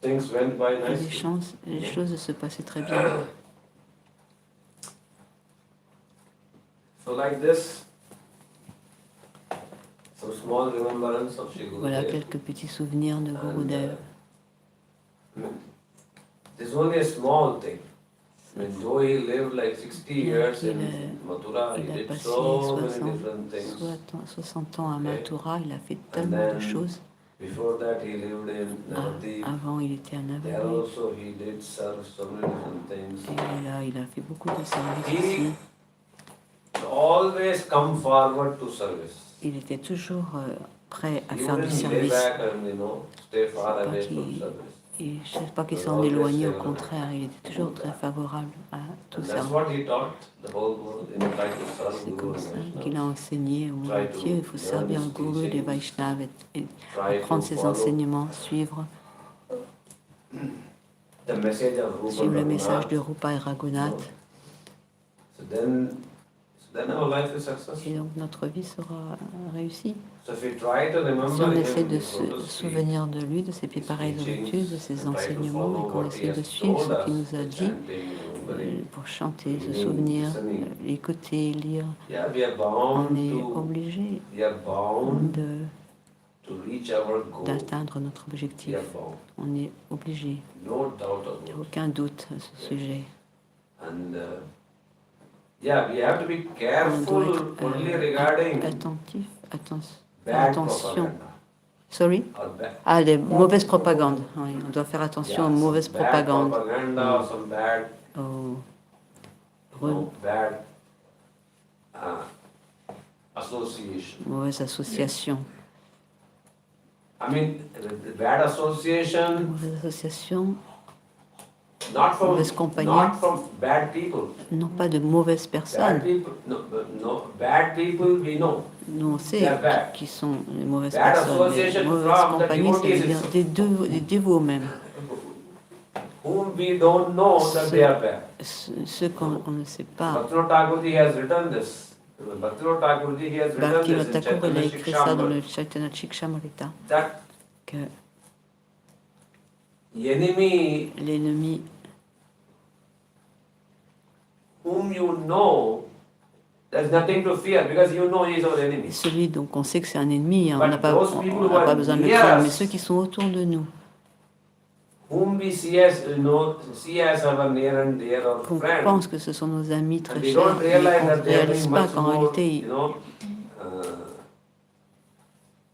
things went by Et nicely. les choses se passaient très bien. So like this, some small remembrance of Shri Voilà Gurudev. quelques petits souvenirs de Gurudev. This is only a small thing. I mean, though he lived like 60 years in Mathura, he Il a did passé so many different things. 60 ans à Mathura, il a fait And tellement de then, choses. before that, he lived in Navadip. Avant, il était à There Navadip. also he did serve so many different things. Et là, il a fait beaucoup de services He ici. always come forward to service. Il était toujours prêt à He faire du wouldn't lay service. back and, stay far C'est pas away qu'il- from service. Et je ne sais pas qu'il s'en éloignait, au contraire, il était toujours très favorable à tout And ça. that's what he taught the whole world, try to serve C'est Guru comme and ça Vaishnava. qu'il a enseigné au monde entier. Il faut servir le Guru, les Vaishnavas, et Try prendre to ses follow enseignements, suivre the message of Rupa suivre le Raghunath. message de Rupa et Raghunath. So then our life is successful. Et donc notre vie sera réussie. So if we try to remember Si on essaie him, de so to se speak, souvenir de lui, de ses pieds pareils de lotus, de ses enseignements, et qu'on essaie de suivre ce qu'il nous a dit pour chanter, se souvenir, écouter, lire, yeah, we are on bound est to, obligé we are bound de- to reach our goal. d'atteindre notre We objectif. are bound. On est obligé. No doubt Il n'y a about it. aucun doute à ce sujet. And yeah, we have to be On careful doit être only regarding attentif, faire bad attention. propaganda. Sorry? Or bad, Ah, les mauvaises propagandes. Oui, on doit faire attention aux mauvaises some bad propagandes, propaganda or some bad, aux bad association. mauvaises associations. I mean, the bad association, Mauvaises associations, not from mauvaise compagnie. not from bad people. non pas de mauvaises Bad personnes. people, no, bad people we know. Nous, on sait They're bad. qui sont les mauvaises Bad personnes. Les association mauvaises from the compagnies, ça veut devotees dire des dévots même. Whom we don't know that they are bad. Ceux qu'on on ne sait pas. Bhaktivinoda Thakurji has written this. Bhaktivinoda Thakurji he has written Bhakti this in Thakur, il a Chaitanya écrit ça dans le Shikshamrita. Chaitanya Shikshamrita, That que enemy l'ennemi whom you know, there's nothing to fear because you know he is our enemy. celui dont on sait que c'est un ennemi, hein, on But n'a pas, those people on who n'a are pas besoin de le near craindre, us, mais ceux qui sont autour de nous, whom we see as our near and dear or qu'on friend, pense que ce sont nos amis très and we chers, don't mais realize qu'on that ne they are réalise doing pas much qu'en more, réalité,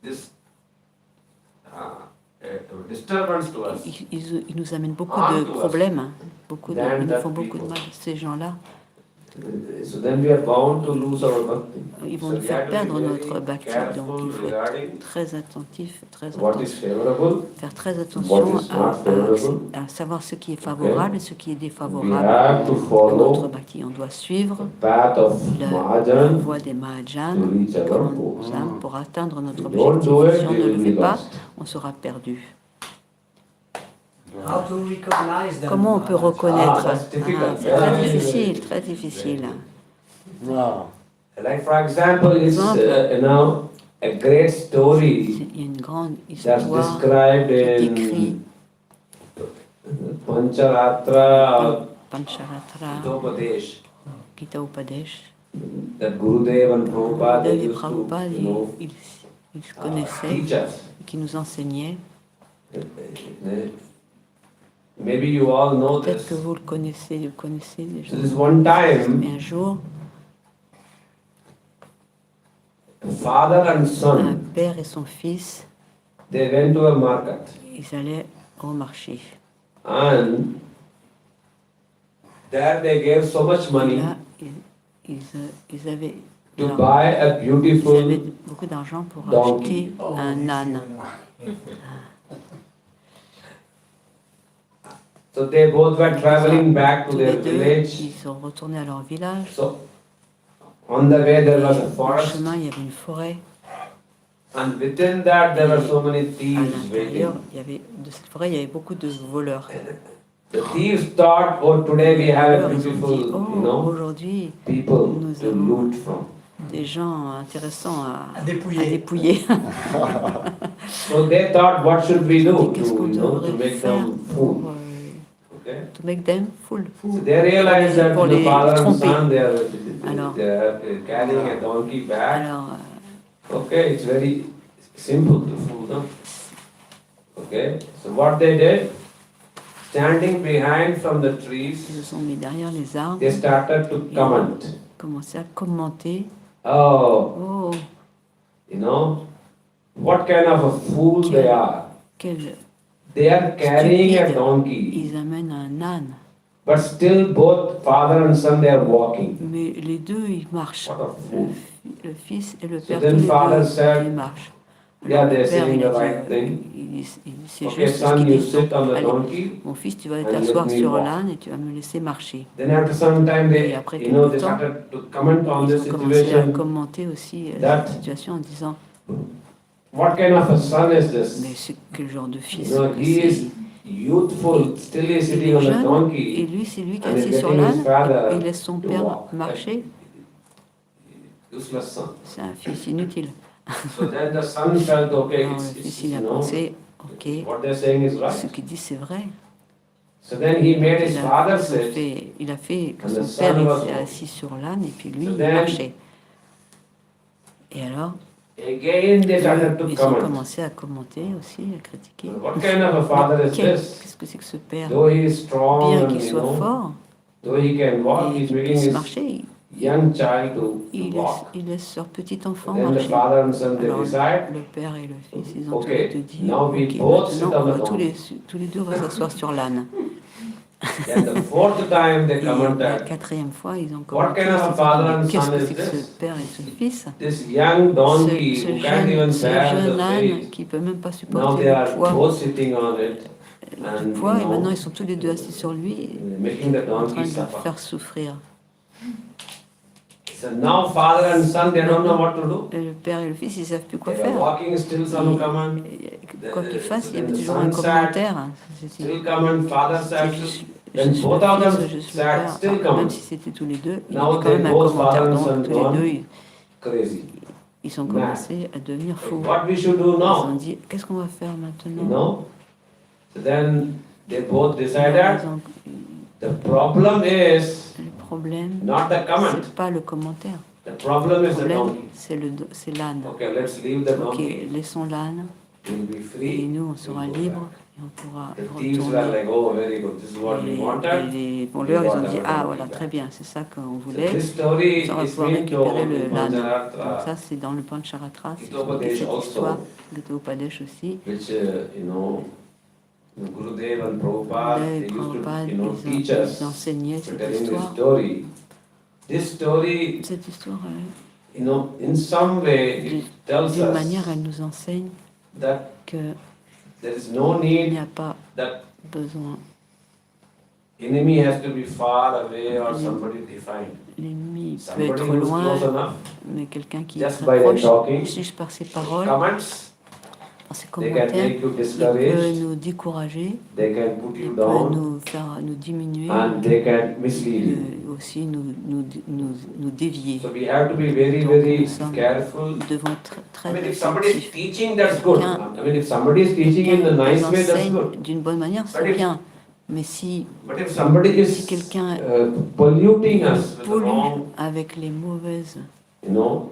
this disturbance to us. ils nous amènent beaucoup de problèmes, hein, ils nous font beaucoup de mal, ces gens-là. So then we are bound to lose our bhakti. Ils vont So nous we faire have to perdre be very notre bhakti, donc careful il faut regarding être très attentif, what is favorable. faire très What attention is not favorable. à savoir ce qui est favorable et ce qui est We défavorable have to à notre follow bhakti. On doit suivre the path of la Mahajan. voie des Mahajans to reach our grands goals. âmes, pour atteindre notre If we don't objectif. do it, Si on we ne le will fait be pas, lost. on sera perdu. How to recognize them? Comment on peut reconnaître? that's difficult. C'est très difficile, très difficile. No. Like for example, it's a great story Il y a une grande that's histoire described qui décrit in Pancharatra or Pancharatra, Hitopadesh Gita Upadesh. that Gurudev and Prabhupada they Gurudev et used Prabhupada, to, ils se connaissaient, teach us. qui nous enseignaient. Maybe you all know Peut-être this. que vous le connaissez déjà. So this one time, Mais un jour, father and un son, père et son fils, they went to a market. ils allaient au marché. And there they gave so much Et money là, ils avaient, to alors, buy a ils avaient beautiful beaucoup d'argent pour donkey. acheter un âne. So they both were traveling back to Tous their les deux, village. ils sont retournés à leur village. So on the way there was a Au forest chemin, il y avait une forêt. And within that there were so many À thieves l'intérieur, waiting. il y avait, de cette forêt, il y avait beaucoup de voleurs. The thieves thought, oh, today we Les have a voleurs, ils ont dit, beautiful, oh, aujourd'hui, people nous to avons loot from. des gens intéressants À à dépouiller. dépouiller. So they thought, what should we Ils ont do dit, qu'est-ce qu'on to devrait make faire them pour fool? Okay? to make them full. So they realized that pour the les father and tromper. son, they Alors- are carrying a donkey back. Alors, Okay, it's very simple to fool them. Okay, so what they did, standing behind from the ils trees, se sont mis derrière les arbres, they started to comment. commencé à commenter. Oh, Oh, you know, what kind of a fool they are. quel They are carrying a stupide. donkey, Ils amènent un âne. but still both father and son they are walking. Mais les deux, ils marchent. What a fool. Le fils et le So père, then tous les father deux, said, ils marchent. yeah, Alors, le they're père, saying il a the dit, right thing. c'est Okay, juste ce son, qu'il you dit. sit on the Allez, donkey. mon fils, tu vas and t'asseoir let me sur walk. l'âne et tu vas me laisser marcher. Then after some time Et they, après you know, quelque they temps, started to comment on ils this ont commencé à situation. commenter aussi That- cette situation en disant, What kind of a son is mais this? c'est quel genre de You fils know, que he c'est. is youthful, still is Il sitting est on the jeune, et donkey. lui, c'est lui qui est and is assis sur letting his l'âne, father et il laisse son to père walk. marcher. Useless son. C'est un fils inutile. So then the son felt, okay, Alors le it's fils, il a you know, pensé, ok, what they're saying is ce right. qu'il dit, c'est vrai. So then he made his Il father a, sit. il a fait que And the son père son il was s'est walking. assis sur l'âne et puis lui So il then- marchait. Et alors, Again they started to ils ont comment. commencé à commenter aussi, à critiquer. What kind of a father is this? Qu'est-ce que c'est que ce père? Though he is strong Bien and qu'il you soit know, fort though he can walk, et he's qu'il making puisse his marcher, young child to il walk. laisse leur petit enfant Then the marcher. father and son they Alors decide, le père et le fils, ils ont okay, tous les deux dit, now we ok, both sit maintenant on on the va donkey. tous les deux on va s'asseoir sur l'âne. Then the fourth time they Et la commented, quatrième fois, ils ont What commenté, kind of a ils se sont father dit, and qu'est-ce son que is c'est que this? ce père et ce fils? this young donkey Ce who can't even ce bear jeune the âne weight. qui peut même pas Now supporter they le are poids, both sitting on it and du poids, et maintenant you ils sont tous les deux assis sur lui, know, making the en train donkey de le suffer. faire souffrir. So now father and son they don't know what to do. Et le père et le fils, ils savent plus quoi They were faire. walking, still some comment, Et quoi qu'ils fassent, il y avait the toujours un son sat, commentaire. still comment, father sat, C'est juste then le both of fils, them juste le sat, père. still Enfin, comment. même si c'était tous les deux, il y Now avait quand they même un both, commentaire. father and son, Donc tous les gone deux, crazy. ils ont commencé à devenir fous. What we should do Ils ont now, dit, qu'est-ce qu'on va faire you maintenant? know? So then they both Alors, decided ils ont- the problem is Le problème, not the comment. c'est pas le commentaire. The problem Le is the problème, donkey. c'est l'âne. Okay, let's leave the Ok, donkey. laissons l'âne We'll be et free. nous on sera We'll go libres back. et on pourra The thieves were retourner. like, oh, very good. This is what we Et wanted. les voleurs, ils ont dit, We want ah our voilà, donkey très back. bien, c'est ça qu'on So voulait. this story On va is pouvoir being récupérer told in l'âne. Donc Pancharattra, ça, c'est dans le Pancharatra, c'est Hitopadesh cette also, histoire, l'Hitopadesh aussi. which, you know, Gurudev and Prabhupada, they Gurudev, used to, Prabhupada, you know, teach ils us enseignaient for cette telling this histoire. story. This story, Cette histoire, you know, in some way, it tells d'une us manière, elle nous enseigne that que there is no il need n'y a pas that besoin. enemy has to be far away or somebody defined. L'ennemi peut Somebody être who is loin, close enough, mais quelqu'un qui just est by très proche, talking, juste par ses paroles, comments, par ses they can commentaires, make you il peut discouraged, nous décourager, they can put il you peut down, nous faire nous diminuer, and they can mislead you. aussi nous dévier. So we have to be very, Donc, very nous sommes- careful. Nous devons être I très mean, if somebody is attentifs. teaching, that's good. I mean, if somebody is teaching in a Quelqu'un nice nous way, that's enseigne good. d'une bonne manière, c'est But if- bien. Mais si But if somebody Si is quelqu'un polluting nous us with the pollue wrong, avec les mauvaises you know,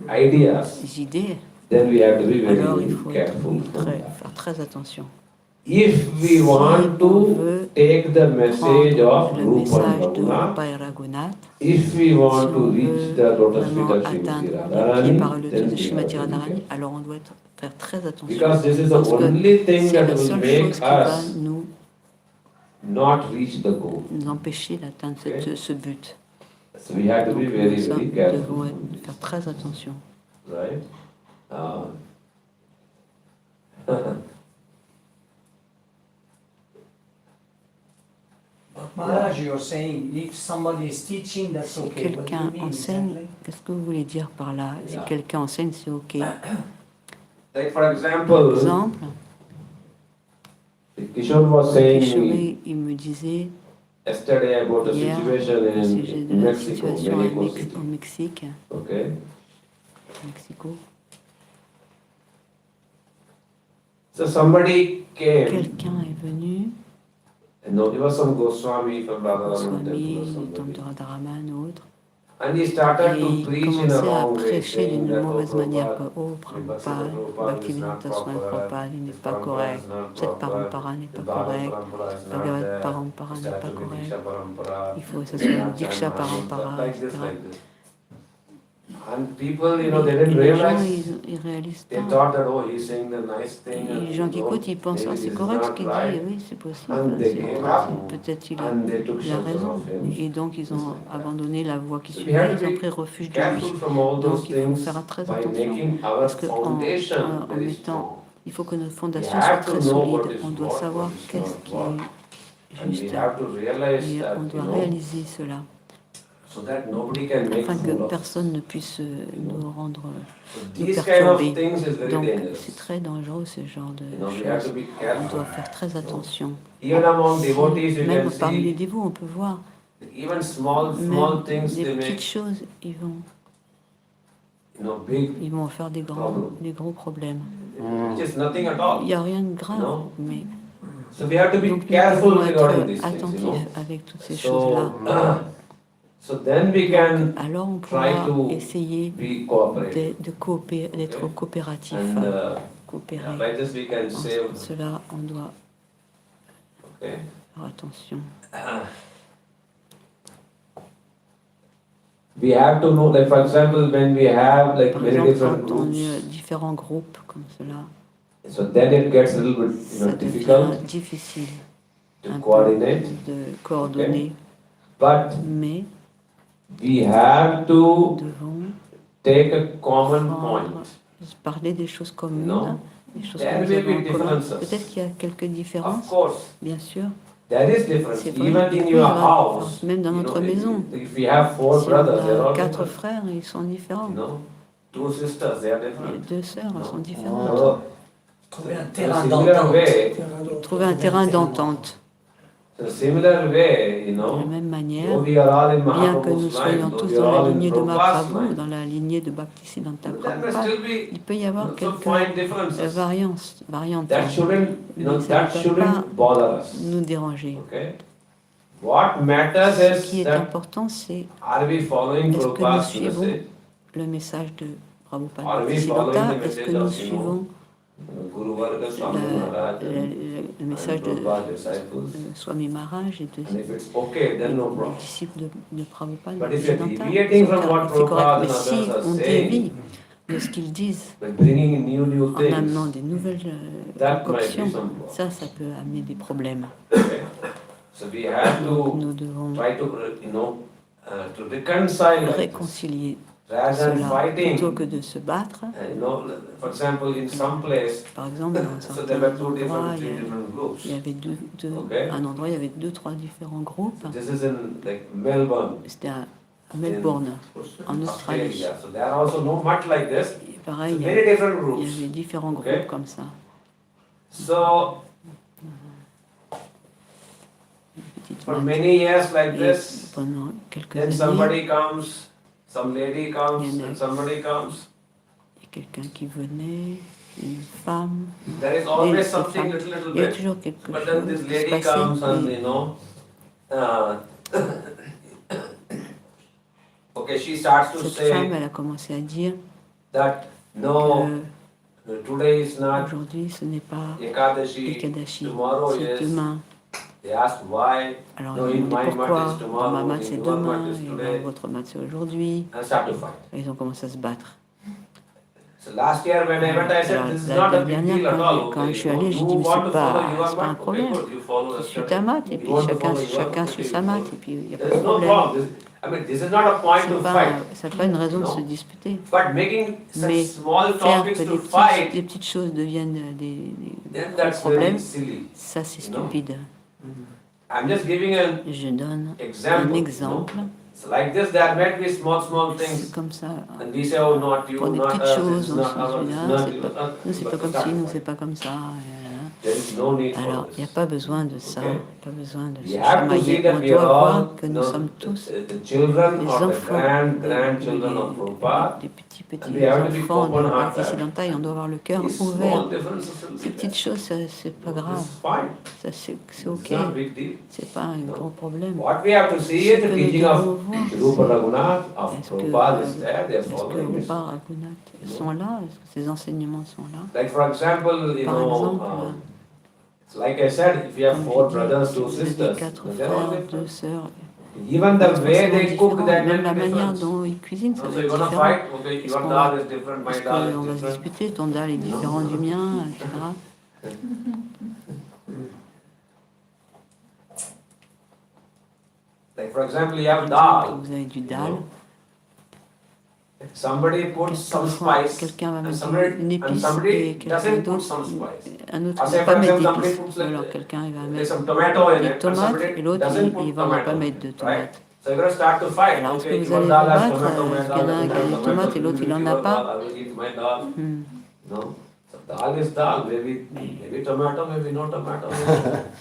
ideas, idées, then we have to be alors very il faut être careful. faire très attention. If we Si want on to veut take the message of Prendre le Rupa message de Raghunath, Rupa et Raghunath, if we si want to on reach veut the lotus vraiment feet of Srimati atteindre les pieds Radharani, par le then de we Srimati have to be Radharani, careful. alors on doit faire très attention. Because this is the Parce que only thing c'est that la will seule make chose qui va us nous not reach the goal. empêcher d'atteindre ce but. So we have to Donc be very, nous very devons careful. faire très attention. Right? Maharaj, you're saying if somebody is teaching, that's Si okay. What do you quelqu'un mean enseigne, exactly? qu'est-ce que vous voulez dire par là? Si Yeah. quelqu'un enseigne, c'est ok. Like for Par example, exemple, Kishore was saying Kishore, il me disait yesterday about the hier situation au sujet de in la Mexico, situation Mexico City. au Mexique. Okay. Mexico. So somebody came, Quelqu'un est venu, and no, it was some Goswami from Radharaman temple Swami, or du temple somebody. de Radharaman ou autre, And he et started to il preach in a commençait à wrong way, prêcher saying d'une that, oh, mauvaise manière que Prabhupada, oh, Prabhupada, Bhaktivedanta Swami Prabhupada, il n'est pas correct, cette parampara n'est pas correcte, Bhagavad Parampara n'est pas correct, il faut que ce soit une Diksha Parampara, etc. And people, they didn't Et les gens, realize. ils réalisent They pas. thought that, oh, he's saying the nice thing. Et And, les gens qui écoutent, ils pensent, ah, c'est correct ce qu'il dit, oui, c'est possible, peut-être il a raison. Et donc ils ont abandonné la voie qui suivait, ils ont pris refuge de lui. Donc il faut faire très attention, parce qu'en mettant, il faut que notre fondation soit très solide. On doit savoir qu'est-ce qui est juste, et on doit réaliser cela, afin que personne ne puisse nous rendre, nous perturber. Donc c'est très dangereux ce genre de choses. On doit faire très attention. Même parmi les dévots, on peut voir même des petites choses, ils vont faire des gros problèmes. Il n'y a rien de grave, mais donc nous devons être attentifs avec toutes ces choses-là. Alors on pourra essayer de coopérer, d'être coopératif, coopérer. En cela, on doit faire attention. We have to know that, for example, when we have like Par many exemple, different quand on groups, a différents groupes comme cela, so then it gets a little bit ça devient difficult difficile to un peu coordinate. de coordonner, But mais we have nous to devons take a common point. parler des choses communes, No. des choses There que nous may avons be en commun. differences. Peut-être qu'il y a quelques Of différences, course, bien sûr. there is difference. C'est vrai, Even il in peut y your avoir des house, différences. Même dans notre maison. if we have four Si brothers, they're on a all 4 different. frères, ils sont différents. Two sisters, they are Les different. 2 sœurs, elles sont différentes. So, Trouver un in a terrain similar d'entente. way, Trouver un terrain d'entente. in a similar way, De la même manière, though we are all in bien que nous Mahaprabhu's soyons line, though tous we are dans la all in lignée de Prabhupada's Mahaprabhu, line, dans la lignée de Bhaktisiddhanta there may Prabhupada, still be il peut y avoir some quelques fine differences. variantes. That shouldn't, Mais ça that ne doit pas shouldn't bother us. nous déranger. Okay? What matters Ce qui is est that important, c'est are we following est-ce que nous Prabhupada's suivons message? le message de Prabhupada Are we Bhaktisiddhanta? following the Est-ce que message nous of, suivons Guru Varga, Swami Maharaj, le message de Prabhupada's disciples? Swami Maharaj et And if it's okay, then no les problem. disciples de Prabhupada But if you're Bhaktisiddhanta? deviating from what C'est correct. Prabhupada Mais and si others are on saying, dévie de ce qu'ils disent by bringing in new en things, amenant des nouvelles that might be concoctions, some problem. ça peut amener des problèmes. Okay? So we have Donc to nous devons try to, to reconcile like this, réconcilier rather than cela fighting. plutôt que de se battre. For example, in some place, Par exemple, dans un so certain there were two endroit, different, three different groups. il y avait Okay. un endroit, il y avait 2-3 différents groupes. This is in like Melbourne, C'était à Melbourne, en Australie. Australia. So there are also no much like this. Et pareil, So many different il groups. y avait différents groupes Okay. comme ça. So Une petite for map. many years like Et this, pendant quelques then années, somebody comes, some lady comes, Il y en a- and somebody comes. il y a quelqu'un qui venait, une femme. There is Et always ces something femmes, little il y a bit. toujours quelque But then chose this qui se lady comes and passait. okay, she starts to Cette femme, say elle a commencé à dire that no, que today is not aujourd'hui, ce n'est pas Ekadashi, Ekadashi, tomorrow c'est is. demain. They asked why. Alors No, ils in ont demandé my mat pourquoi, is tomorrow, dans ma mat in c'est your mat demain, is et today. dans votre mat c'est aujourd'hui. And start to fight. Et ils ont commencé à se battre. So last year when I went, I said, Alors this is la not a big dernière deal at all. fois, quand Okay, je suis you allée, j'ai dit, mais want c'est to pas, follow your c'est pas un mat, okay, problème. good, you follow Je the suis study. ta mat, et You puis want to chacun follow your mat, suit okay, sa you mat, follow. et puis il n'y a pas There de is no problème. problem. I mean, this is not a point to fight. C'est pas une raison de No. se disputer. But making Mais such small faire que topics to des fight, petites choses deviennent des then gros that's very problèmes, silly. ça c'est No. stupide. I'm just giving an Je donne un example. exemple. No? It's like this, there might be small C'est things. comme ça. And we say, oh, not you, Pour des not petites us, choses, it's on not se us, dit it's là, not c'est you. pas, nous c'est pas comme ci, nous c'est pas comme ça. There is no need for Alors, il n'y a this. pas besoin de ça, Okay. pas besoin de We se have to see chamailler. that On we are doit all, voir que nous sommes tous the children les or the enfants, grandchildren of Prabhupada. des petits And we have to be enfants de open-hearted. Bhaktisiddhanta et on doit avoir le cœur These ouvert. small differences will be Ces petites there. choses, c'est pas This grave, is fine. ça c'est ok, It's not a big deal. c'est pas un gros problème. What we have to see is Ce the que nous teaching devons of voir, Rupa Raghunath, of est-ce que, Prabhupada is there, they are est-ce que following this. Rupa Raghunath sont là, est-ce que ces enseignements sont là? Like for example, you Par know, exemple, it's like I said, if you have comme four tu brothers, dis, two vous avez sisters, quatre they're all frères, different. deux sœurs, Even the way forcément they cook, différents. that Même makes la a manière difference. dont ils cuisinent, ça So va you're être gonna différent. fight, okay, Est-ce your qu'on dal va, is different, my est-ce dal qu'on is va se different. disputer, ton dal est différent du mien, etc. Like for example, you have dal. Vous avez du you dal, know. Somebody puts some quelquefois spice, quelqu'un va and mettre somebody, une épice somebody et quelqu'un doesn't put d'autre, some spice. un autre Or ne say va for pas mettre example, somebody d'épices. puts Ou alors like, quelqu'un il va there's mettre some tomato in des it, and tomates somebody et l'autre doesn't il put va pas tomato in mettre de it, right? tomates. So you're gonna start to fight. Alors est-ce que Okay, vous your allez vous dal has battre? tomato, my Est-ce qu'il y en dal a un qui a doesn't des have tomates et tomato. l'autre il You en eat a your pas? dal, I will eat my dal. Hmm. No. So dal is dal. Maybe tomato, maybe no tomato.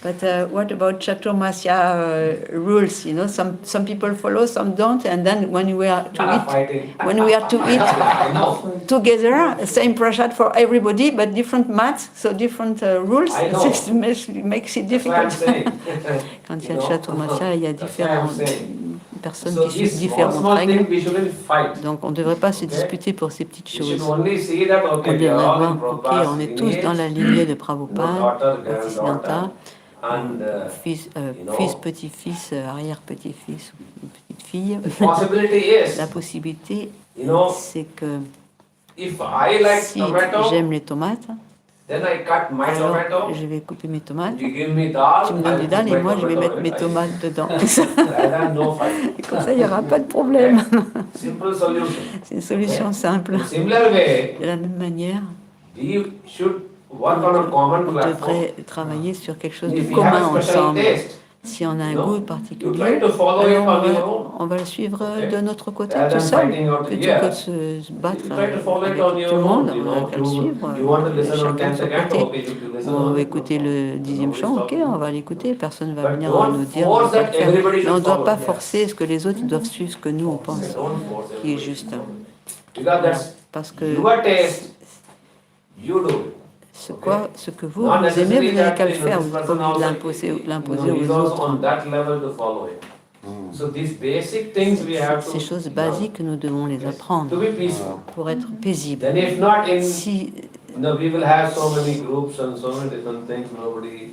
But what about Chaturmasya rules? You know, some people follow, some don't, and then when we are to eat, Fighting. when we are to eat I know. together, same prasad for everybody, but different mats, so different rules. I know. It makes it That's what I'm difficult. saying. Quand il y a You know? Chaturmasya, il y a That's what I'm différentes saying. personnes So qui suivent these différentes small règles. things we shouldn't fight. Donc on ne devrait pas se Okay. disputer pour ces petites We should choses. only see that On okay, we devrait are all in voir, ok, Prabhupada's on est tous dans la lineage, lignée de no Prabhupada, daughter, Bhaktisiddhanta, granddaughter, and fils, you know, fils, petit-fils, arrière-petit-fils, ou petite-fille. the possibility La is, possibilité, you know, c'est que if I like si tomato, j'aime les tomates, then I cut my alors tomato. je vais couper mes tomates. You give me dal, Tu me donnes I'll du put dal et my moi je vais tomato mettre in mes it. tomates dedans. Rather than no fight. Et comme ça, il n'y aura pas de problème. Simple solution. C'est une solution simple. In similar way, De la même manière, we should work on a common on platform. devrait travailler sur quelque chose de If you have commun a special ensemble. taste, Si on a un No. goût you particulier, try to follow it alors on your own. on va le suivre Okay. de notre côté Rather tout than seul, fighting out plutôt here, que de se battre you try to follow avec it on tout your le monde. own. You On know, va le suivre, you want to listen on chacun de 10 son seconds, côté. okay, you listen On on va it. écouter le 10e chant, ok, on va l'écouter, personne ne va But venir don't nous dire force de pas le that faire. everybody Mais on ne should doit follow. pas forcer ce que les autres doivent suivre ce que nous on pense Don't force qui est everybody juste. to follow it. Because that's Parce que your taste, you do it. ce que vous, Not vous aimez, necessarily vous n'avez that, qu'à le you know, faire, this vous n'êtes person pas obligé also, l'imposer he's aux also autres. on that level to follow it. So these basic things we have to, Ces choses you know, basiques, nous devons les to apprendre be peaceful. pour être paisibles. Then if not in, Si, we will have so many groups and so many different things, nobody.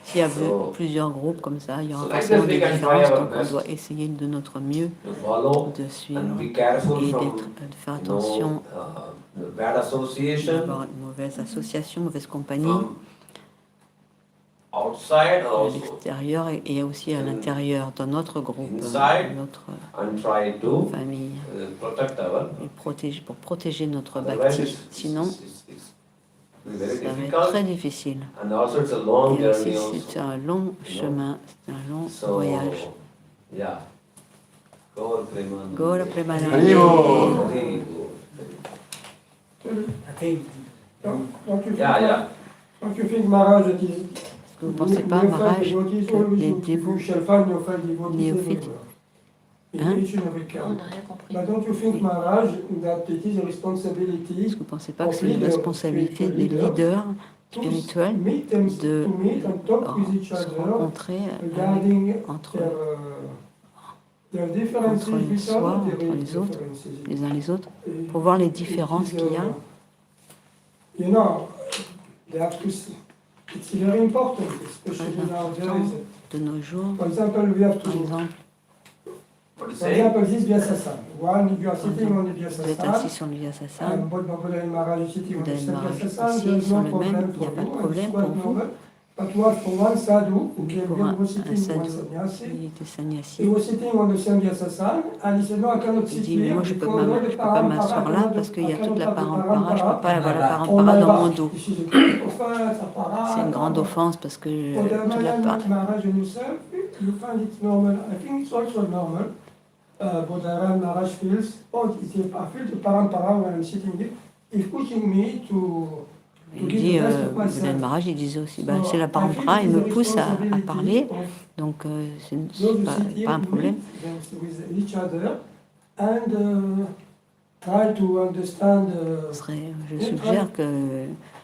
s'il y a So- plusieurs groupes comme ça, il y aura So like forcément this des we can try différences, our donc on best. doit essayer de notre mieux To follow de suivre and be careful et from, de faire you know, attention the bad association d'avoir une mauvaise association, mauvaise compagnie from outside à also, l'extérieur et aussi à l'intérieur, dans notre groupe, Inside. notre and try to famille, protect our. et pour protéger notre Otherwise bhakti. Sinon, it's very ça va être difficult. très difficile. And also it's a long Et aussi, journey also. c'est un long chemin, c'est un long So, voyage. yeah. Gaur Premanand. Gaura Premanand. Hari Bol. I think Don't you Yeah, think, yeah. don't you think Maharaj, that is, Est-ce que vous ne pensez pas, Maharaj, que les dévots, you shall find your five devotees néophytes, everywhere, in Hein? each and every Ah, on camp. n'a rien compris. But don't you think, Maharaj, that it is a Est-ce responsibility que vous ne pensez pas que c'est une responsabilité des leaders to spirituels meet and de to meet and talk with each se other rencontrer regarding entre, their differences entre with soi, other entre les autres, differences. les uns les autres, Et- pour voir les différences qu'il y a. You know, they have to see. It's very important, especially nowadays. De nos jours, For example, we have to. par exemple, What you For say? example, this Vyasasana. One, you are sitting on the vous êtes assis Vyasasana. sur le Vyasasana, And Bodh Maharaj is sitting on Buddha the et same Maharaj Vyasasana. aussi There's sur no le problem même, il n'y a for pas de you. problème It's pour quite vous. normal. But was for one sadhu who came Pour here, un was sitting, one sadhu sannyasi. qui était He sannyasi. was sitting on the sannyasasana and he said, no, I cannot Il sit dit, mais here moi je peux because all the peux pas m'asseoir là parampara, parce qu'il y a toute la I cannot have the parampara, je peux pas avoir la on parampara my dans mon back. dos. This is a great offense, apparat. C'est une grande offense parce que For the toute la Maharaj and yourself, you find it normal. I think it's also normal. But Maharaj feels, oh, I feel the parampara when I'm sitting here. It's pushing me to il dit, Bouddha Maharaj, il disait aussi, bah, c'est la parampara, il me pousse à parler, donc c'est pas un problème. Je suggère que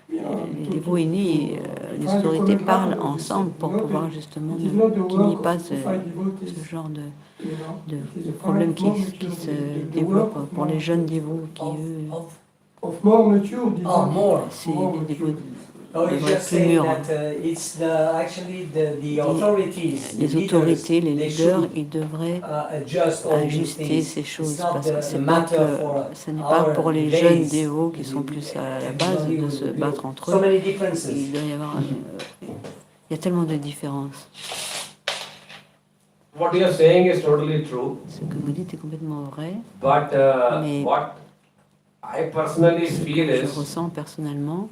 les dévots aînés, les autorités parlent ensemble pour pouvoir justement qu'il n'y ait pas ce genre de problème qui se développe pour les jeunes dévots qui, eux, c'est des dévots. Les autorités, les leaders, ils devraient ajuster ces choses parce que ce n'est pas pour les jeunes dévots qui sont plus à la base de se battre entre eux. Il doit y avoir, il y a tellement de différences. What you are saying is totally true. Ce que vous dites est complètement vrai. But Mais what I personally feel je is ressens personnellement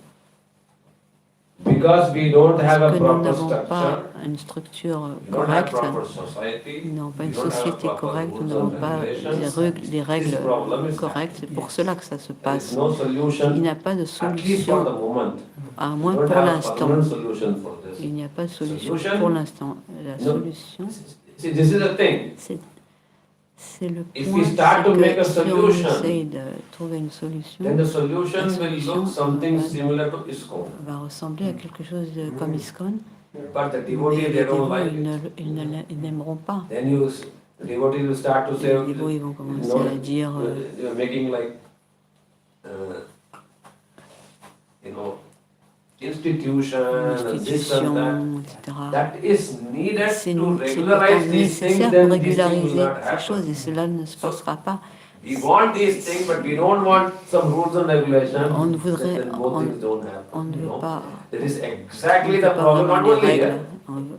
because we don't have a que nous proper n'avons pas structure, une structure we don't have correcte, proper society, nous n'avons pas we une don't have société proper correcte, nous rules n'avons and pas regulations. des règles This problem is correctes. C'est pour cela que ça se there is passe. no Il solution, n'y a pas de at least for solution, the moment. à We moins don't pour have a l'instant. permanent solution for this. Il n'y a pas de solution Solution? pour l'instant. La No. solution, See, this is the thing. c'est le If point, we start to make a c'est que si on solution, essaye de trouver une solution, then the solution La will solution look something va- similar to ISKCON. va ressembler à quelque chose comme ISKCON, But the mais devotees, les they don't dévots, like it. ils n'aimeront pas. Then the devotees will start to say, Les dévots, ils vont commencer à dire you're making like, institution, and this and that. institution, etc. That is needed C'est to pourtant regularize these things, nécessaire then pour these things will régulariser not ces happen. choses et cela ne se passera pas. We want these things, but we don't want some rules and regulations. On voudrait- Then both things don't happen. On ne veut pas, That is on exactly ne the veut pas problem, vraiment not les only règles.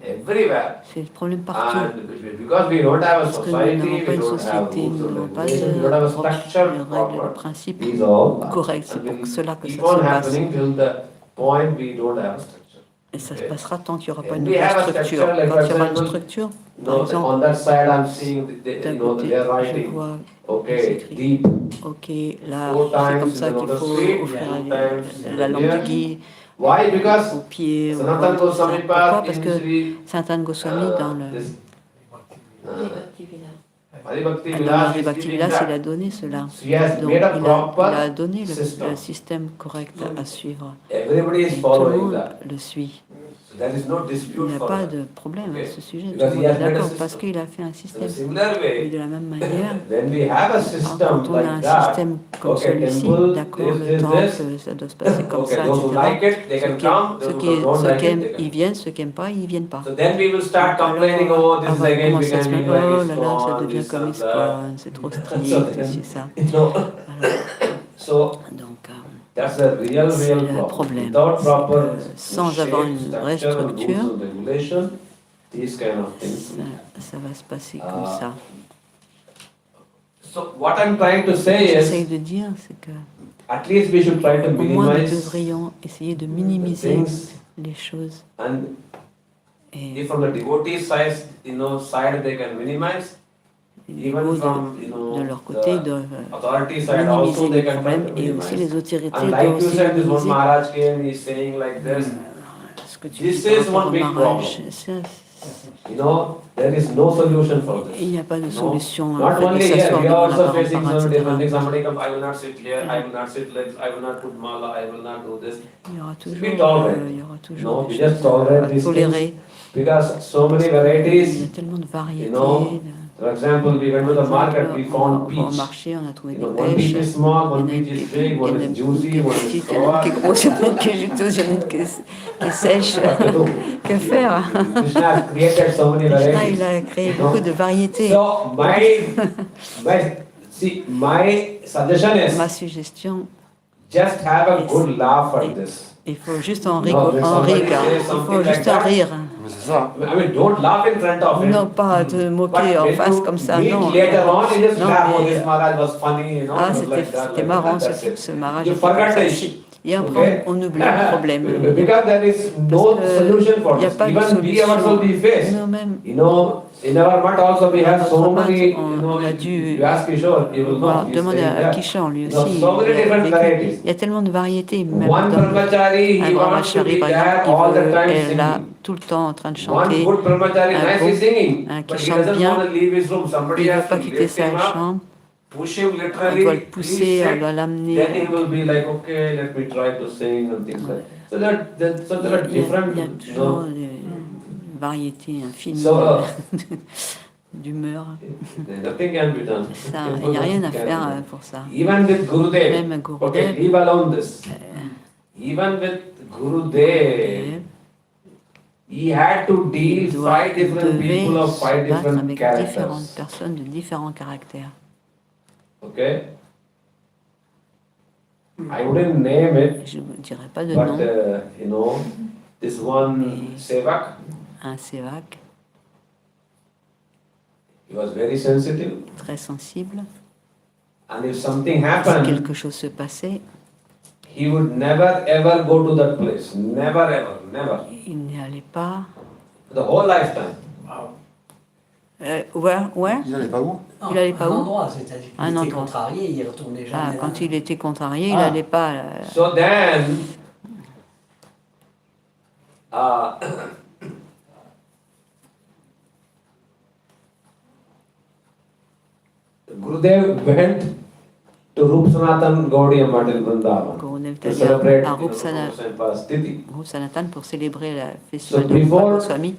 here, everywhere. C'est le problème partout. And because we don't have a Parce que nous society, n'avons we pas une don't have société, rules nous and n'avons pas regulations, we don't have a de structure règles, de proper. principes These all corrects. C'est will pour cela que keep ça on se passe. happening till the point we don't have a structure. Et ça se passera tant qu'il n'y aura pas And une we have nouvelle a structure. structure, like Quand il y aura for une example, structure, par No, exemple, on that side I'm seeing, d'un côté, they're je writing, vois, okay, écrit. deep, ok, là, 4 c'est comme times ça in qu'il another faut street, offrir 2 times la in lampe here. du guide Why? Because au pied. au Sanatana doigt, tout ça. Goswami Pourquoi? Path Parce que initially, Saint Anne Goswami, dans le Haribhakti dans Vilas le is Bhakti giving Vilas, il that. a donné cela. She has Donc, made a il proper a donné system. le système correct à suivre. Everybody Et is tout le following monde that. le suit. So there is no Il dispute n'y a for pas that. de problème à ce sujet. Tout Because le monde he has est made a d'accord system. parce qu'il a fait un In a système. similar Et way, de la même manière, when we have a quand system on a like un that, système comme okay, celui-ci, temple, d'accord, this, le this, temple, ça doit se passer comme okay, ça, those who etc. like it, they can come, those who don't Ceux like qui it, aiment, they can. ils viennent, ceux qui n'aiment pas, ils viennent pas. So then we will start Alors, complaining, oh, this on is va again commencer à se becoming mettre, like oh là là, ça ISKCON, devient this comme and that. ISKCON, c'est trop So strict, then, c'est ça. Alors, so Donc, that's the real c'est le problem. problème. Without C'est proper que sans avoir une vraie structure, rules structure, and regulations, these kind of things. ça va se passer comme ça. So what I'm trying to say J'essaye is, de dire, c'est que at least we should try to au moins nous minimize devrions essayer de the minimiser things, les choses. and Et if from the devotee side, side they can minimize, les even dévots from, de leur côté the doivent authority side also minimiser they les can try problèmes to et aussi minimize. les autorités And doivent like you aussi said, this one minimiser. Maharaj came, he's saying like this, Ce que tu This dis par is rapport one au big mariage, problem. There is no solution for this. il n'y a pas de No. solution Not à fait de only here, s'asseoir we are devant la also facing parampara, some different things. etc. Somebody comes, I will not sit here, I will not sit legs, I will not put mala, I will not do this. Il y aura We tolerate. il y aura toujours No, des we just choses tolerate à these tolérer. things because so many Il y a varieties. tellement de variétés. For example, we went to the market, we On found va au peach. marché, on a trouvé des One peach pêches. is small, one Il y en a peach is une big, one is juicy, one is petite, il y en a une qui est sour. grosse, il y en a une qui est juteuse, il y en a une qui est sèche. Que faire? Krishna has created so many Krishna, varieties. il a créé beaucoup de variétés. So my suggestion is, Ma suggestion, just have a good laugh at this. Il faut juste en No, rire. when somebody says Il faut something juste like en that, rire. Mais c'est ça. I mean, don't laugh in front of him. Non, pas te moquer But en when face you comme ça, meet non. later on, you just Non, laugh. Oh, mais- this Maharaj was funny, Ah, it was c'était like that, c'était like marrant, that, that's it. ce mariage. You était comme forget ça. the issue. Et après, Okay? on oublie le problème. Because there is no Parce que solution for il n'y a this. pas de Even we solution. ourselves we face. Nous-mêmes, You know, in our mat also we have so Dans notre many, mat, you know, on a dû you ask Kishore, he will know. voilà, He's demander staying à there. Kishore, lui You know, aussi. so many Il a different vécu. varieties. Il y a tellement de variétés. Même One dans brahmachari, un he wants to brahmachari, be par there exemple, all the time est là singing. tout le temps en train de One chanter. good brahmachari, Un nicely bon- singing, un qui but he chante doesn't bien. want to leave his room. Somebody Il ne veut has to pas quitter lift him sa up, chambre. push him On literally, doit le please pousser, on sit. doit l'amener. Then he will be like, okay, let me try to sing and things like that. So there are Il y a different, toujours des variétés infinies So, d'humeur. nothing can be done. Ça, il n'y a rien à faire pour ça. Even with Gurudev, Même okay, Gurudev, leave alone this. Even with Gurudev, he had to deal five different devait people of se five battre different avec différentes characters. personnes de différents caractères. Okay, I wouldn't name it, Je ne dirais pas de but nom. you know, this one Sevak, Un sévac he was very sensitive, très sensible. and if something Si happened, quelque chose se passait, he would never ever go to that place. Never ever, never. il n'y allait pas. The whole lifetime. Where? Il n'allait pas où? Non, Il allait pas un où? endroit, c'est-à-dire qu'il Un était endroit. contrarié, il retournait jamais. Ah, là. quand il était contrarié, il Ah. n'allait pas. So then, Gurudev went to Rup Sanatan Gaudiya Math in Vrindavan Gurudev to est celebrate allé à Rup Tithi. Sanatan pour célébrer le festival So de before- Swami.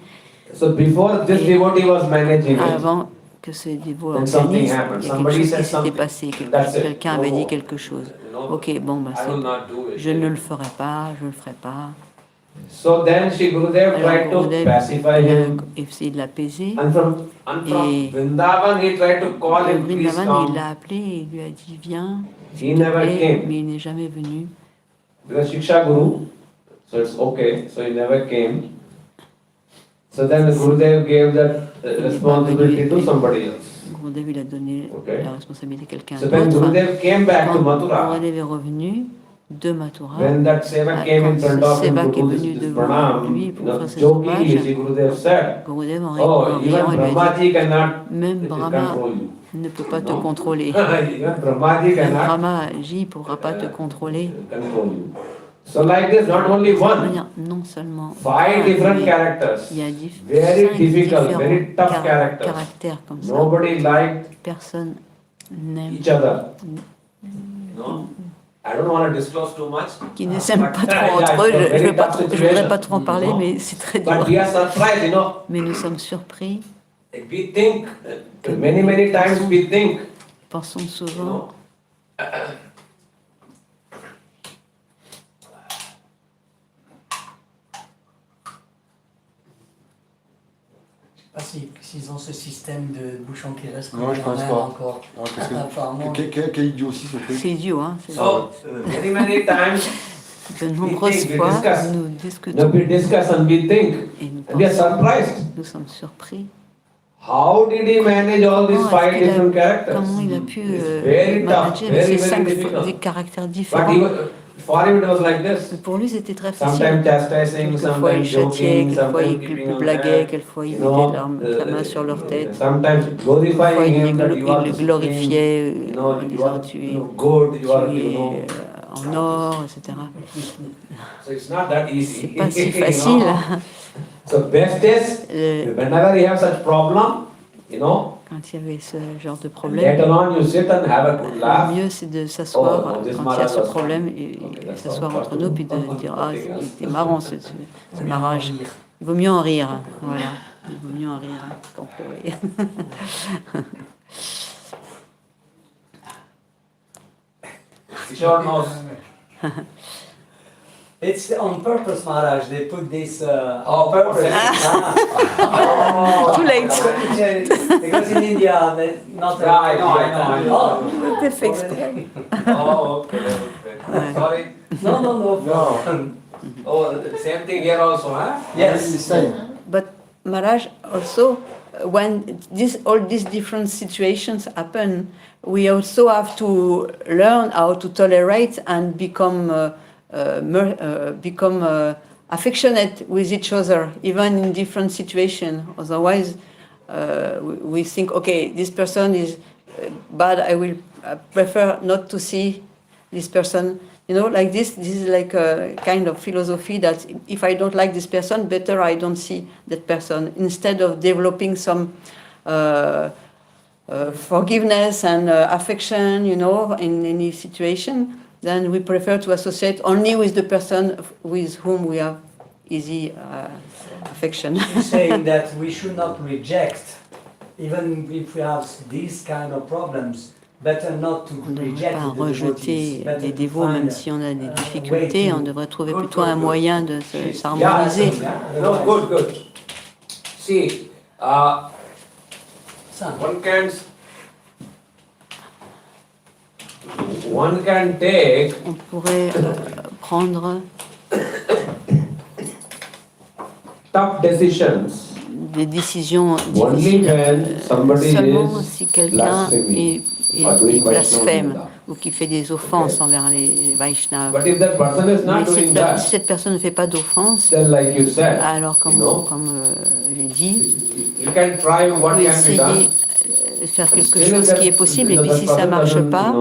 So before this devotee was managing it, Avant que ce dévot Then something organise, happened. il y a Somebody quelque chose said qui s'était something. passé. That's it. Quelqu'un No avait dit more. quelque chose. you know, Ok, bon, bah, I will not do it. je ne le ferai pas, je ne le ferai pas. So then Shri Gurudev Alors tried to Gurudev pacify il him. a essayé de l'apaiser. And from Et Vrindavan, he tried to call de him, please Vrindavan, il come. l'a appelé et il lui a dit viens, He never et- came. mais il n'est jamais venu. Because Shiksha Guru, so it's okay, so he never came. So then the Gurudev gave that responsibility to somebody else. Gurudev il a donné Okay. la responsabilité à quelqu'un So when d'autre. Gurudev came back to Quand Mathura, Gurudev est revenu de Mathura, when that Sevak came in quand front of him Sevak to est do venu this devant pranam, lui you pour know, faire ses jokingly, hommages, Shri Gurudev said, Gurudev en oh, riant, even il lui a dit Brahmaji cannot même Brahma control you. ne peut pas te No. contrôler. Even Brahmaji Même cannot Brahmaji ne pourra pas te contrôler. control you. So like this, not only De one, manière, non seulement five different mais characters, il y a very cinq difficult, différents very tough characters. caractères comme ça. Nobody liked Personne n'aime, each other. No, I don't want to disclose too much. qui ne s'aiment pas But, trop yeah, entre eux. it's a Je very ne tough voudrais situation. pas trop en parler, No. mais c'est très But dur. we are surprised, you know. Mais nous sommes surpris. We think, many times we think, Pensons you souvent know, Je ne sais pas s'ils ont ce système de bouchon qui reste Non, je quand pense même pas. encore. Ouais, parce que- Apparemment. Quel idiotie ce truc. c'est idiot. Hein, c'est- so many times de nombreuses we fois, discuss. nous you know, discutons we discuss and we think, et nous and we are pensons, surprised. nous sommes surpris. How did he manage all these Comment five est-ce qu'il a- different characters? Comment il a pu It's very tough, manager very, ces very cinq difficult. des caractères But différents. for him it was like this. Mais pour lui, c'était très Sometimes facile. chastising, Quelquefois, il sometimes châtiait, joking, quelquefois, sometimes il keeping on blaguait, hand, quelquefois, il you mettait know, la main sur leur tête. sometimes Quelquefois, glorifying il him that you are le the supreme, glorifiait you know, en you disant are tu you es, know, good, you are, tu you know. es en or, etc. So it's not that easy. C'est pas si you know. facile. So best is, whenever you have such problem, you know, Quand il y avait ce genre de problème, later on you sit and have a good le laugh. mieux c'est de s'asseoir Oh, this quand il y a Maharaj ce was problème fun. et Okay, that's s'asseoir all. entre nous puis de dire ah c'était marrant ce mariage. rire. Il vaut mieux en rire, voilà. Il vaut mieux en rire qu'en pleurer. Kishore knows. It's on purpose, Maharaj. They put this. Oh, purpose. Oh, Too late. Because in India, they not. Yeah, I know. Oh, C'était fait exprès. Oh, okay. Sorry. No, no, no. No. Oh, same thing here also, huh? Yes. But Maharaj, also, when all these different situations happen, we also have to learn how to tolerate and become affectionate with each other, even in different situations. Otherwise, we think, okay, this person is bad, I prefer not to see this person. You know, like this is like a kind of philosophy that if I don't like this person, better I don't see that person. Instead of developing some forgiveness and affection, you know, in any situation, then we prefer to associate only with the person with whom we have easy affection. Saying that we should not reject, even if we have these kind of problems. Better not to On ne devrait reject pas the rejeter devotees, les better to dévots, find même si on a des a difficultés, way on to- devrait trouver Good, plutôt good, un good. moyen de Yeah, s'harmoniser. no, good. See, Ça. one can take On pourrait prendre tough decisions des décisions only difficiles when somebody seulement is si quelqu'un blaspheming est or doing blasphème Vaishnava. ou qui fait des offenses envers les Vaishnavas. But if that person is Mais not doing si that, cette personne ne fait pas d'offense, then like you said, alors comme, you know, j'ai dit, you can try on what peut can be done. essayer de faire quelque chose qui est possible, et puis si ça ne marche pas,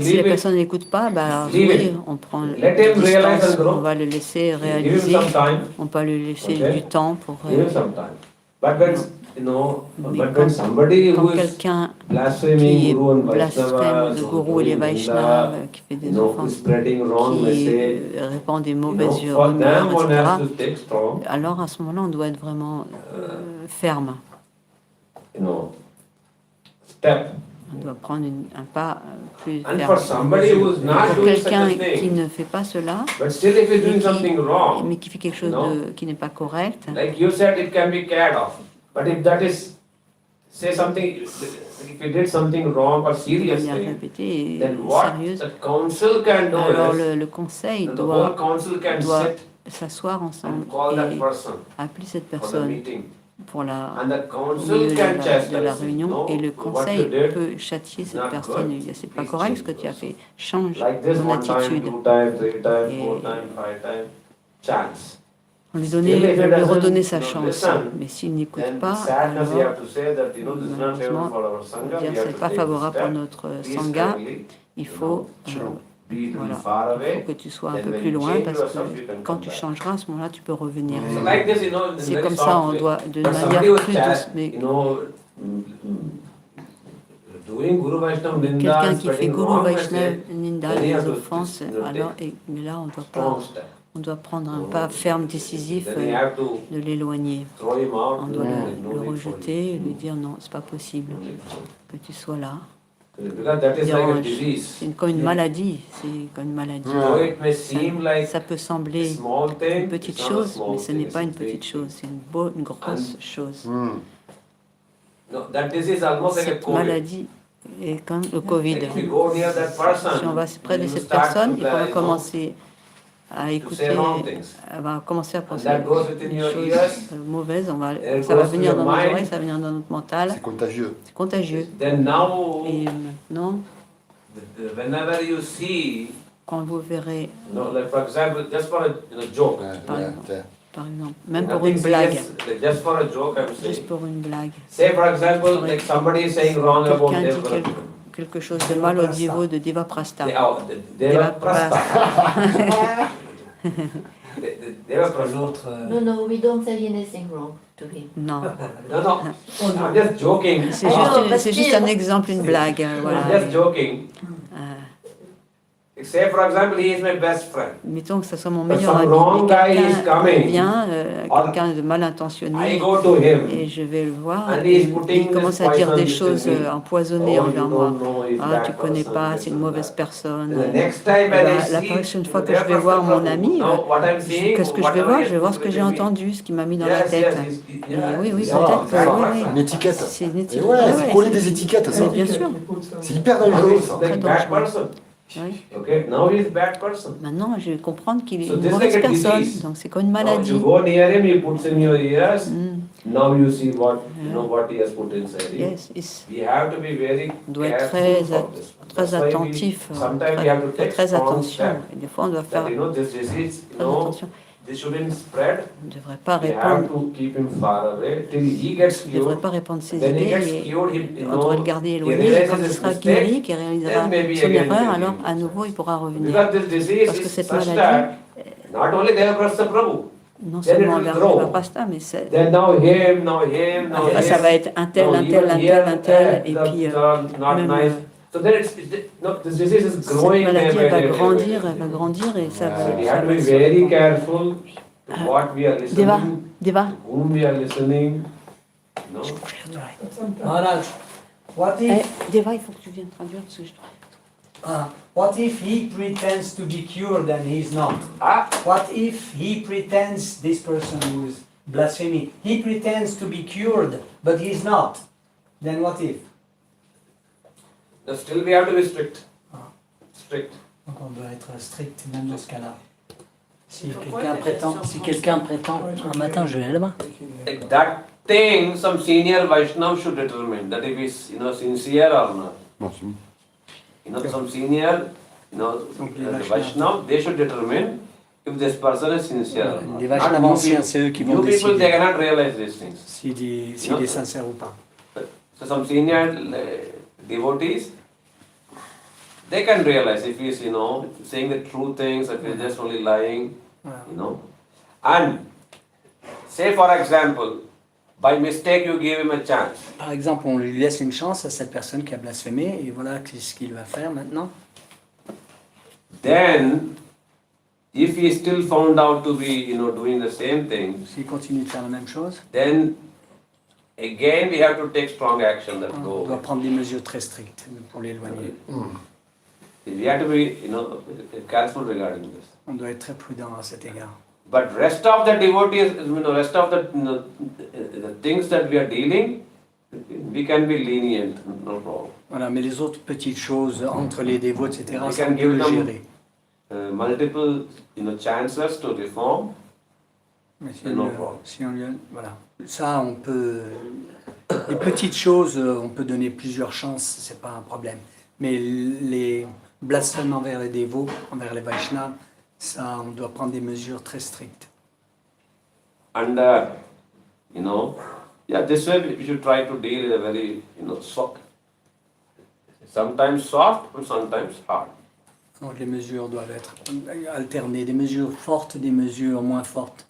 si la personne n'écoute pas, bah alors, oui, on prend Let him realize distance, and grow. on va le laisser Give him réaliser, some time. on peut lui laisser Okay. du temps pour... Give him some time. But when Mais but when somebody quand who is quelqu'un qui blaspheming est Guru and blasphème Vaishnavas, le who gourou et les doing Vaishnavas, Ninda, qui fait des who's offenses, spreading wrong qui message, répand des for mauvaises them rumeurs, one has to etc., take strong, alors à ce moment-là, on doit être vraiment ferme. Step. On doit prendre un pas plus And ferme. for somebody who is not Pour doing such quelqu'un a qui thing, ne fait pas cela, but still if he's doing mais something wrong, qui fait quelque chose qui n'est pas correct, like you said, it can be cared off. But if that is, say something, if you did something wrong or serious bien thing, répété et then what sérieuse, the council can do alors is, le conseil the whole doit council can sit s'asseoir ensemble and call that et person appeler cette for the personne meeting. pour And the au council milieu can de la chastise réunion, no, et le what conseil you did, peut châtier cette not personne et good. dire c'est pas Please correct ce change que tu as this. fait, change Like this, ton one time, attitude. 2 times, 3 times, Et- 4 times, 5 times, chance. On lui Still, if he lui doesn't, redonner sa you know, chance, listen, mais s'il n'écoute then pas, sadness you alors have to say that, this is not favorable for our sangha, dire we have c'est to pas take favorable this pour step. notre Please sangha, kindly, il faut be a little voilà, far il faut away. que tu sois un Then peu when plus you loin change parce yourself, you que can quand come tu back. changeras, à ce moment-là, tu peux revenir. So like this, in C'est very comme ça, on softly. doit de But manière somebody who's plus douce, mais doing Guru Vaishnava Ninda quelqu'un and qui fait spreading Guru wrong Vaishnava message, Ninda, then he has des to offenses, alors, mais là, strong step. on doit prendre un pas ferme, décisif, Then you have to de l'éloigner. throw him out. On doit No le need for rejeter et lui dire non, c'est pas possible No need for que tu sois là. it. Because that is like a Dérange. disease. C'est comme une maladie, c'est comme une maladie. So it may seem like Ça peut a sembler small une thing, petite it's not a chose, small mais ce thing, n'est it's pas a une big petite chose, c'est une grosse chose. No, that disease is almost like a Cette COVID. maladie est comme le Covid. Like if you go near that person, Si on va près de you cette start personne to, et qu'on va you know, commencer à say écouter, wrong things. elle va commencer à penser that goes within des your choses ears, mauvaises, it ça va goes to venir your dans nos mind. oreilles, ça va venir dans notre mental, C'est contagieux. c'est contagieux. Then now, Et maintenant, whenever you see, quand vous verrez, like for example, just for a joke, par exemple, même pour nothing une blague, serious, just for a joke, I'm saying. juste pour une blague, Say for example, like somebody is saying wrong about quelqu'un dit Devaprasta. quelque chose de mal au niveau de Devaprasta. Devaprasta. Devaprasta. L'autre, No, we don't say anything wrong to him. Non, No, I'm just joking. c'est juste un exemple, une blague. Voilà. I'm just joking. Say for example, he is my best friend. Mettons que ce soit mon But meilleur some ami, wrong guy is quelqu'un coming. vient, Or quelqu'un de mal I intentionné, go to him. et je vais le voir, And et he is putting il commence à dire this des poison choses within me. empoisonnées Oh, envers you moi. don't know, he's Ah, bad tu connais person, pas, this c'est une and mauvaise that. personne. And the next time when I La see prochaine fois que their je vais voir mon person, ami, know what I'm seeing, qu'est-ce que je vais whatever voir? he Je vais voir ce has que j'ai put within me. entendu, ce qui m'a mis dans la Yes, tête. yes, Et oui, oui, Ça, peut-être que ça, oui, oui. Une étiquette. C'est une Et étiquette. ouais, Ouais, c'est ouais, coller des étiquettes, ça. Oui, bien sûr. C'est hyper dangereux, ça. Like Très bad dangereux. person. Oui. Okay, now he is a bad person. Maintenant, je vais comprendre qu'il est So une this is mauvaise like a personne. disease. Donc c'est comme une Now maladie. you go near him, he puts in your ears. Mm. Now you see what Yeah. what he has put inside you. Yes, We have to be very on doit être careful for this. très That's why we attentif. sometimes we have to take Très strong attention. steps. Et des fois, on doit faire That this disease, très attention. this shouldn't spread. On ne devrait pas We have répandre. to keep him far away till he gets On ne devrait cured. pas répandre ses When he idées gets et cured, on devrait le garder éloigné. Et quand il sera guéri, qu'il réalisera then maybe son again erreur, he will alors be à nouveau il pourra revenir. Because this disease Parce que is cette such maladie, that not only Devaprastha Prabhu, non then it seulement will vers grow. la pasta, mais c'est... Then now him, now him, now Après, him. ça va être un tel, No, un tel, even un here, tel, un tel, et the- puis the not même, nice. So then this disease is cette growing maladie, day by day, elle va grandir et ça So we va... have to be very careful to what we are Deva, listening, Deva. to whom we are listening. No? But sometimes Maharaj, what Eh, if, Deva, il faut que tu viennes traduire parce que je... what if he pretends to be cured and he's not? Ah, What if he pretends, this person who is blaspheming, he pretends to be cured, but he's not? Then what if? still we have to be strict. Ah. Strict. Donc on doit être strict même dans ce cas-là. Si Pourquoi quelqu'un ta prétend, version si française? quelqu'un prétend, un matin je vais là-bas. Like that thing, some senior Vaishnava should determine that if he's sincere or not. Non, c'est bon. Some senior, Donc, les Vaishnava, they should determine if this person is sincere. or not. Les Vaishnavas Not anciens, you c'est eux qui people. vont You people, they décider cannot realize these things. s'il est sincère ou pas. So some senior devotees, they can realize if he's, saying the true things, if he's just only lying, Voilà. And say for example, by mistake you give him a chance. Par exemple, on lui laisse une chance à cette personne qui a blasphémé, et voilà ce qu'il va faire maintenant. Then, if he is still found out to be, doing the same thing, S'il continue de faire la même chose, then again we have to take strong action that on go. doit prendre des mesures très strictes pour l'éloigner. We have to be, careful regarding this. On doit être très prudent à cet égard. But rest of the devotees, rest of the things that we are dealing, we can be lenient, no problem. Voilà, mais les autres petites choses entre les dévots, etc., We ça can on peut give le them gérer. multiple, chances to reform. Mais si no on, problem. si on lui- voilà. Ça, on peut. Les petites choses, on peut donner plusieurs chances, c'est pas un problème. Mais les blasphèmes envers les dévots, envers les Vaishnavas, ça, on doit prendre des mesures très strictes. And, this way we should try to deal in a very, soft, sometimes soft and sometimes hard. Donc les mesures doivent être alternées, des mesures fortes, des mesures moins fortes.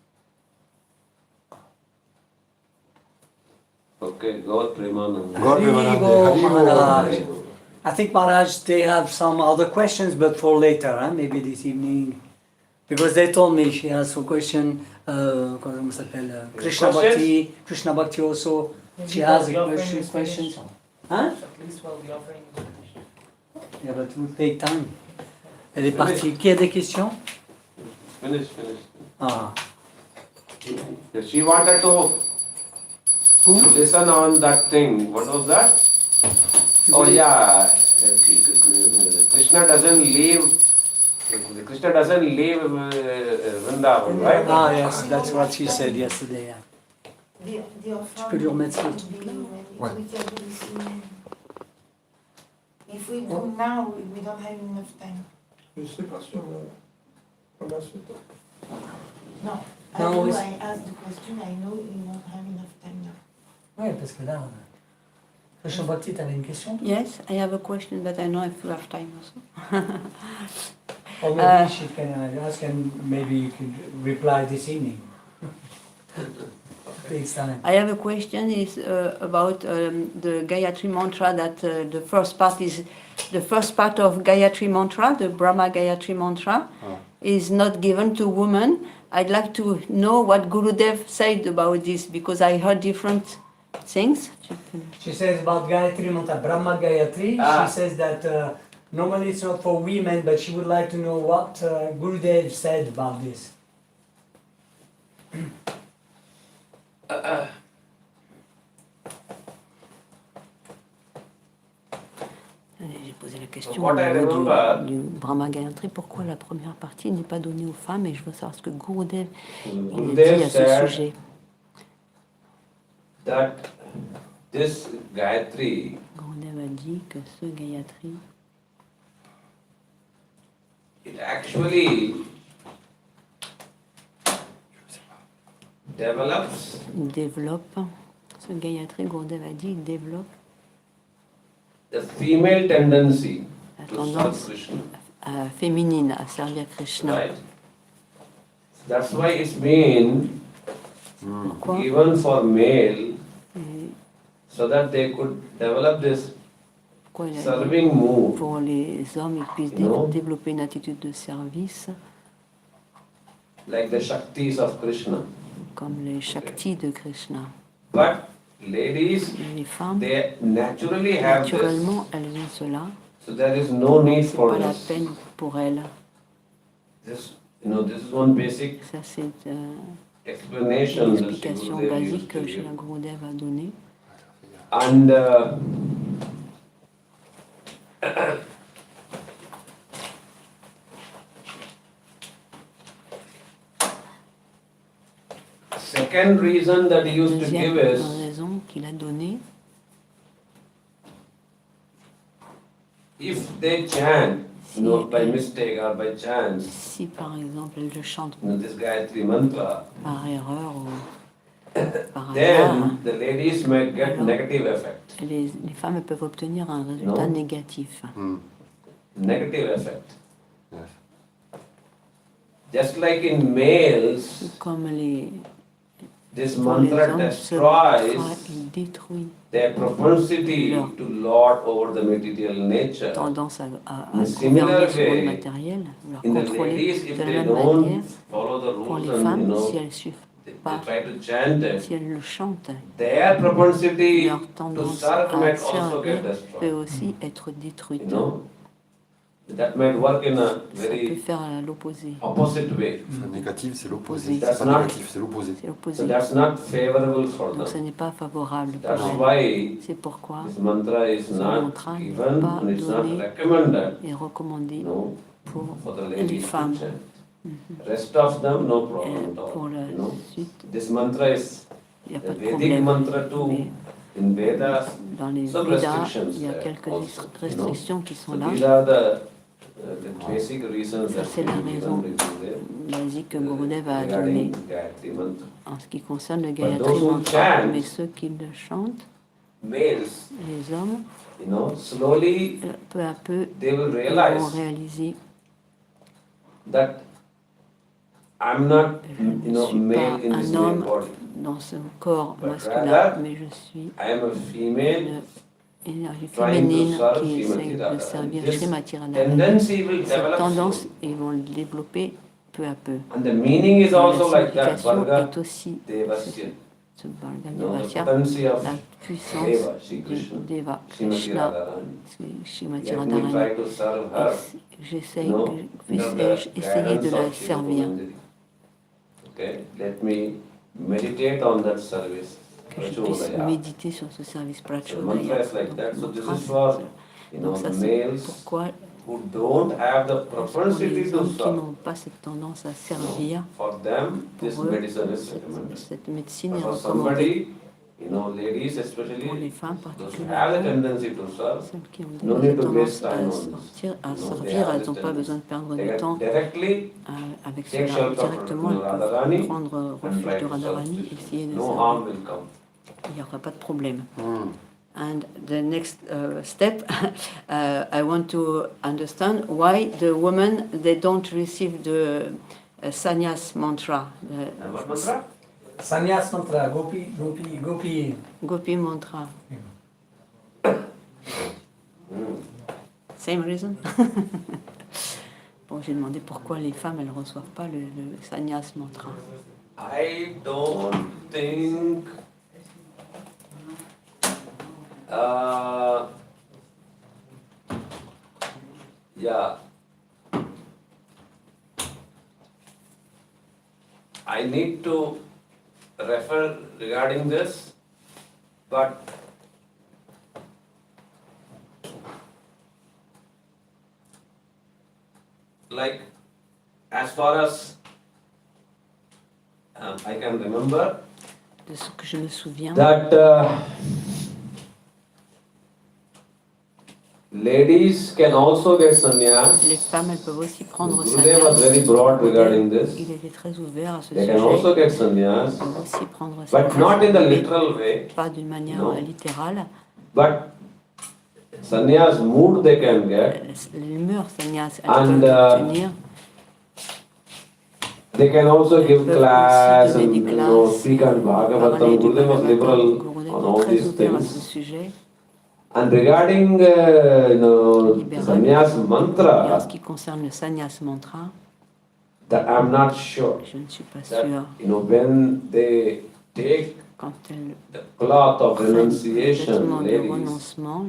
Okay, God Premanand. God Haribo, Premanand. Maharaj. I think Maharaj, they have some other questions, but for later, maybe this evening. Because they told me she has some question, comment ça s'appelle, Krishna Bhakti also, she has questions. Hein? Yeah, but it will take time. Elle est partie. Qui a des questions? Finish. Ah. She wanted to listen on that thing. What was that? Oh yeah, Krishna doesn't leave Vrindavan, right? Ah yes, that's what she said yesterday. Yeah. Tu peux lui remettre ce truc-là? Ouais. If we do now, we don't have enough time. je ne sais pas si on a ce temps. No, No, I it's- asked the question, I know we don't have enough time now. Oui, parce que là, Krishna Bhakti, tu avais une question? Yes, I have a question, but I know if you have time also. Or maybe she can ask and maybe you can reply this evening. Takes time. I have a question is about the Gayatri mantra that the first part of Gayatri mantra, the Brahma Gayatri mantra, is not given to women. I'd like to know what Gurudev said about this because I heard different things. She says about Gayatri Mantra, Brahma Gayatri, she says that normally it's not for women, but she would like to know what Gurudev said about this. J'ai posé la question what I remember, du Brahma Gayatri, pourquoi la première partie n'est pas donnée aux femmes, et je veux savoir ce que Gurudev il dit à ce sujet. That this Gayatri Gurudev a dit que ce Gayatri, it actually develops développe, ce Gayatri, Gurudev a dit, il développe the female tendency la to serve tendance Krishna. féminine à servir Krishna. Right? That's why it's been Pourquoi given for male Et so that they could develop this pourquoi il a dit serving mood. pour les hommes, ils puissent Non. développer une attitude de service, Like the Shaktis of Krishna. comme les Shaktis de Krishna. But ladies, Les femmes, they naturally have this. naturellement, elles ont cela. So there is no need C'est for pas la this. peine pour elles. This, this is one basic Ça, c'est explanation une that explication Shri Gurudev basique used to que give. Srila Gurudev a donnée. And second reason that he used to Deuxième give is raison qu'il a donnée, if they chant, by mistake or by chance, si par exemple elles le chantent this Gayatri mantra, par erreur ou par hasard, then the ladies may get Alors, negative effect. les femmes peuvent obtenir un résultat Non. négatif. Negative effect. Yes. Just like in males, Comme les, this pour les mantra hommes, destroys il détruit their propensity Leur- to lord over the material nature. tendance à In a similar gouverner sur le way, matériel, leur In the contrôler. ladies, if De la they même don't manière, follow the pour les rules and femmes, si elles ne suivent they pas, try to chant it, si elles le chantent, their propensity leur to tendance serve à might also get servir peut destroyed. aussi être détruite. You know, that might work in a Ça peut very faire à l'opposé. opposite way. Enfin, négatif, c'est l'opposé. Opposé. C'est pas négatif, c'est l'opposé. C'est So l'opposé. that's not favorable for Donc ce them. n'est pas favorable pour That's elles. why C'est pourquoi this mantra is ce not mantra n'est given pas and it's not donné recommended, et recommandé pour for the les ladies to femmes. chant. Rest of them, no problem Et at all. pour la You know. suite, This mantra is il n'y a a pas de Vedic problème. mantra too. Mais In Vedas, dans les some Védas, restrictions il y a there quelques also, restrictions qui sont So là. these are the basic reasons Ça, that c'est la we raison given basique que Gurudev a regarding donnée Gayatri mantra. en ce qui concerne le those Gayatri who Mantra. chant, Mais ceux qui le chantent, Males, les hommes, slowly peu à peu, they will ils vont realize réaliser that I'm not, je ne suis male pas in this un homme male body. dans ce corps But masculin, rather, mais je suis I am a female une énergie trying to féminine serve qui essaie Srimati de Radharani. servir This Srimati Radharani. tendency will Cette develop tendance, slowly. ils vont le développer peu à peu. And the meaning is La also like that. signification Varga est aussi Devasya. ce Varga The Devasya, potency of la puissance Deva, Shri de Krishna, Deva, Srimati Krishna, Radharani. Srimati Let me Radharani. try to serve her. J'essaye, No, puisse-je essayer de la servir, Okay, let me meditate on that service. que je puisse Prachodaya. méditer sur ce service The mantra Prachodaya. is like that. So this Mantra, is for donc ça the c'est males pourquoi who don't have the pour propensity les to hommes qui serve. n'ont pas cette tendance à servir, For them, this pour eux, medicine is recommended. cette médecine est For recommandée. somebody, ladies Pour especially, les femmes those who have the particulièrement, tendency to serve, celles qui ont no des need to waste tendances time on à this. They servir, have elles this n'ont pas tendency. besoin de perdre They du can temps directly avec take cela. shelter Directement, from elles Radharani peuvent prendre and refuge try de to serve Radharani, Krishna. essayer de No harm servir. will come. Il n'y aura pas de problème. Hmm. And the next step, I want to understand why the women, they don't receive the sannyas mantra, the And what mantra? Sannyas mantra, gopi. gopi mantra. Same reason. Bon, j'ai demandé pourquoi les femmes, elles ne reçoivent pas le sannyas mantra. I don't think yeah, I need to refer regarding this, but like as far as I can remember, de ce que je me souviens, that ladies can also get les sannyas. femmes elles peuvent aussi prendre Gurudev was very sannyas. broad regarding this. Il était très ouvert à ce They sujet. can also get Elles sannyas, peuvent aussi prendre but not in the sannyas, literal way. pas d'une manière No. littérale. But sannyas mood they can get, L'humeur sannyas, elles And, peuvent obtenir. they can also give peuvent class aussi donner and des speak on classes, parler Bhagavatam. du Gurudev was liberal Gurudev on est all très these ouvert à ce things. sujet. And regarding Libéral. sannyas Et en mantra, ce qui concerne le sannyas mantra, that I'm not sure je ne suis pas that sûre. when they take Quand elles the cloth of prennent le renunciation, vêtement de ladies, renoncement,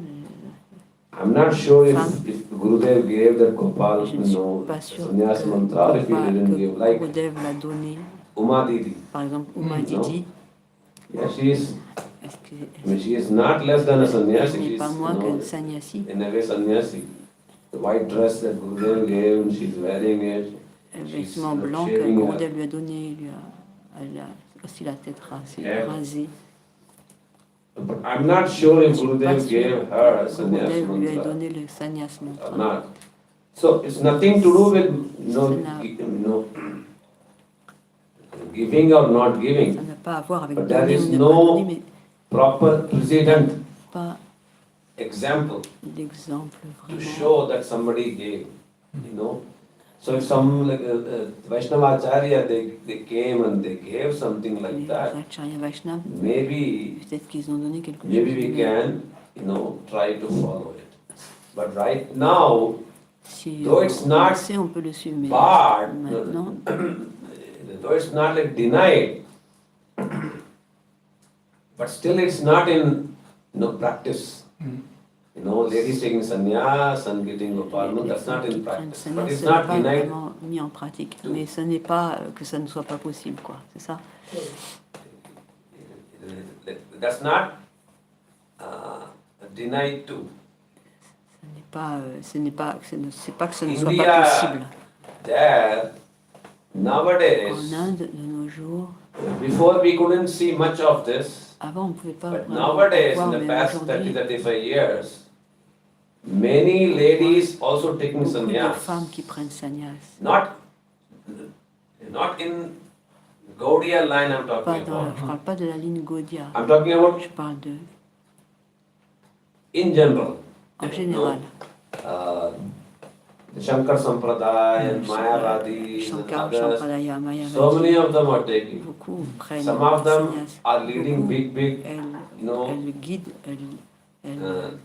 I'm not sure Femme. if Gurudev gave that Gopal, je ne suis pas sûre sannyas mantra, or if he didn't give, que like Gurudev l'a donné. Uma Didi. Par exemple, Uma No. Didi, Yeah, she is. est-ce que I mean, she is not less than a elle sannyasi. n'est She is, pas moins qu'un sannyasi? in a way, sannyasi. The white dress that Gurudev gave, and she's wearing it. Le She's vêtement not blanc que shaving her. Gurudev lui a donné, elle a aussi la tête Yeah. rasée. But I'm not sure if Je suis pas Gurudev sûre gave her a que sannyas Gurudev lui a mantra donné le sannyas or mantra. not. So it's nothing to do with giving or not Ça giving. n'a pas à voir avec But there donner is ou ne no pas donner, mais proper precedent pas example d'exemple to vraiment. show that somebody gave. So if some like Vaishnavacharya they came and they gave something like Les that, Acharya Vaishnava, maybe peut-être qu'ils ont donné quelque chose. maybe we can try to follow it. But right now, Si though it's on not le sait, on peut le suivre, mais barred, maintenant, though it's not like denied, but still it's not in practice. Ladies taking sannyas and getting Gopalman, les that's not femmes qui in prennent practice. But sannyas, it's ce n'est not pas denied. vraiment mis en pratique. Mais ce n'est pas que ça ne soit pas possible, quoi. C'est ça? That's not denied too. C'est pas que ce ne soit pas India, possible. there, nowadays, En Inde, de nos jours, before we couldn't see much of this, avant on ne pouvait pas but vraiment nowadays, voir, in the mais past aujourd'hui, 30-35 years, many ladies also taking beaucoup de sannyas. femmes qui prennent sannyas. Not in Gaudiya line I'm Pas talking dans, about. je ne parle pas de la ligne Gaudiya, I'm talking about je parle de, in general. en général. The Shankar Sampradaya and Mayavadis and Shankar, others, Sampradaya, so Mayavadi, many of them are taking. beaucoup prennent Some of des them sannyas. are leading Beaucoup, big elles guident, elles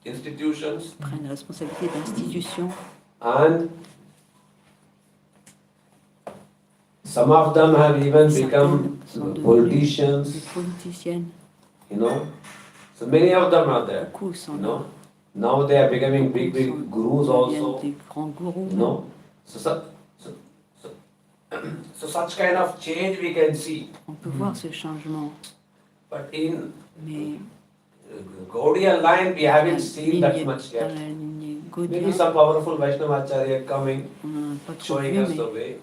institutions, prennent la responsabilité d'institutions. and some of them have even become Certaines sont devenues politicians, des politiciennes. So many of them are there. Beaucoup sont Now they are becoming big Beaucoup gurus deviennent also. des grands gourous. So such kind of change we can see. On peut voir ce changement, But in mais Gaudiya line we haven't dans seen that much la yet. ligne Maybe Gaudiya, some powerful Vaishnavacharya coming, on n'en a pas trop showing vu, us mais the way.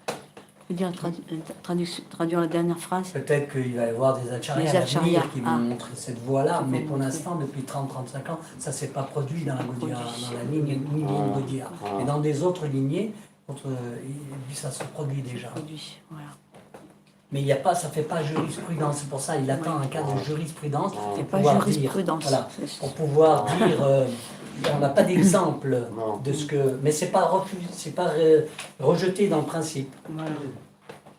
je peux dire, traduire la dernière phrase. Peut-être qu'il va y avoir des acharyas Les à acharyas, l'avenir qui vont montrer cette voie-là, Qui vont mais pour montrer. l'instant, depuis 30-35 ans, ça ne s'est pas produit dans la Gaudiya, Produit. dans la ligne Gaudiya. Mais dans des autres lignées, ça se produit déjà. Produit, voilà. Mais il y a pas, ça ne fait pas jurisprudence, c'est pour ça il attend un cas de jurisprudence C'est pour pas pouvoir jurisprudence. dire, voilà, pour pouvoir dire, on n'a pas d'exemple de ce que, mais c'est pas refusé, c'est pas rejeté dans le principe. Voilà.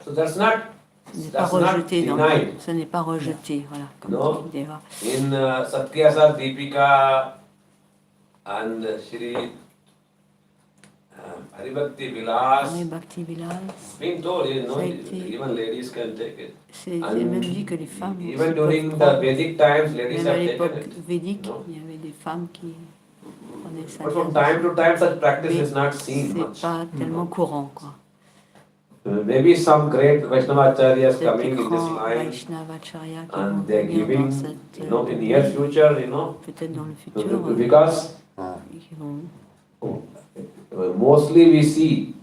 So that's not Ce n'est pas rejeté, ce n'est pas rejeté, voilà, comme No. dit Deva. in Satyasar Deepika and Shri Haribhakti Vilas. Hari Bhakti Vilas, Been told, Ça a été- even ladies can take it. c'est même dit que les femmes aussi Even peuvent during the prendre. Vedic times, ladies Même à have l'époque taken it. védique, No. il y avait des femmes qui prenaient ça. But from time to time, such practice is not seen C'est much. pas tellement courant, quoi. Maybe some great Vaishnavacharyas Peut-être coming des in grands this line, Vaishnavacharya qui vont and they're venir giving, dans cette, in near future, peut-être dans le futur, because qui vont Mostly we see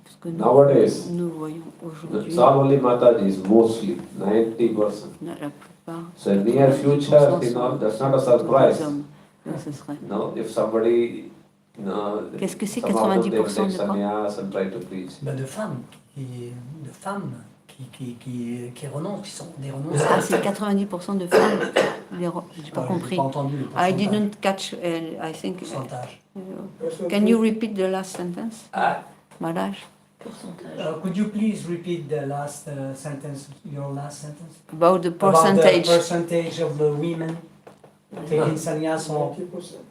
Parce que nowadays, nous voyons aujourd'hui, it's all only Matajis, mostly, 90%. la plupart, So near future, 90% you know, sont that's not a plutôt surprise. des hommes. Donc ce serait. No, if somebody, you know, Qu'est-ce que c'est some of them, they will 90% take de quoi? sannyas and try to preach. Ben, de femmes qui renoncent, qui sont des Ah, renonçantes. c'est 90% de femmes. J'ai pas J'ai compris. pas entendu le I pourcentage. didn't catch, I think. Pourcentage. Can you repeat the last sentence? Ah, Maharaj? Could you please repeat the last sentence, your last sentence? About the About percentage. the percentage of the women taking sannyas or 90%.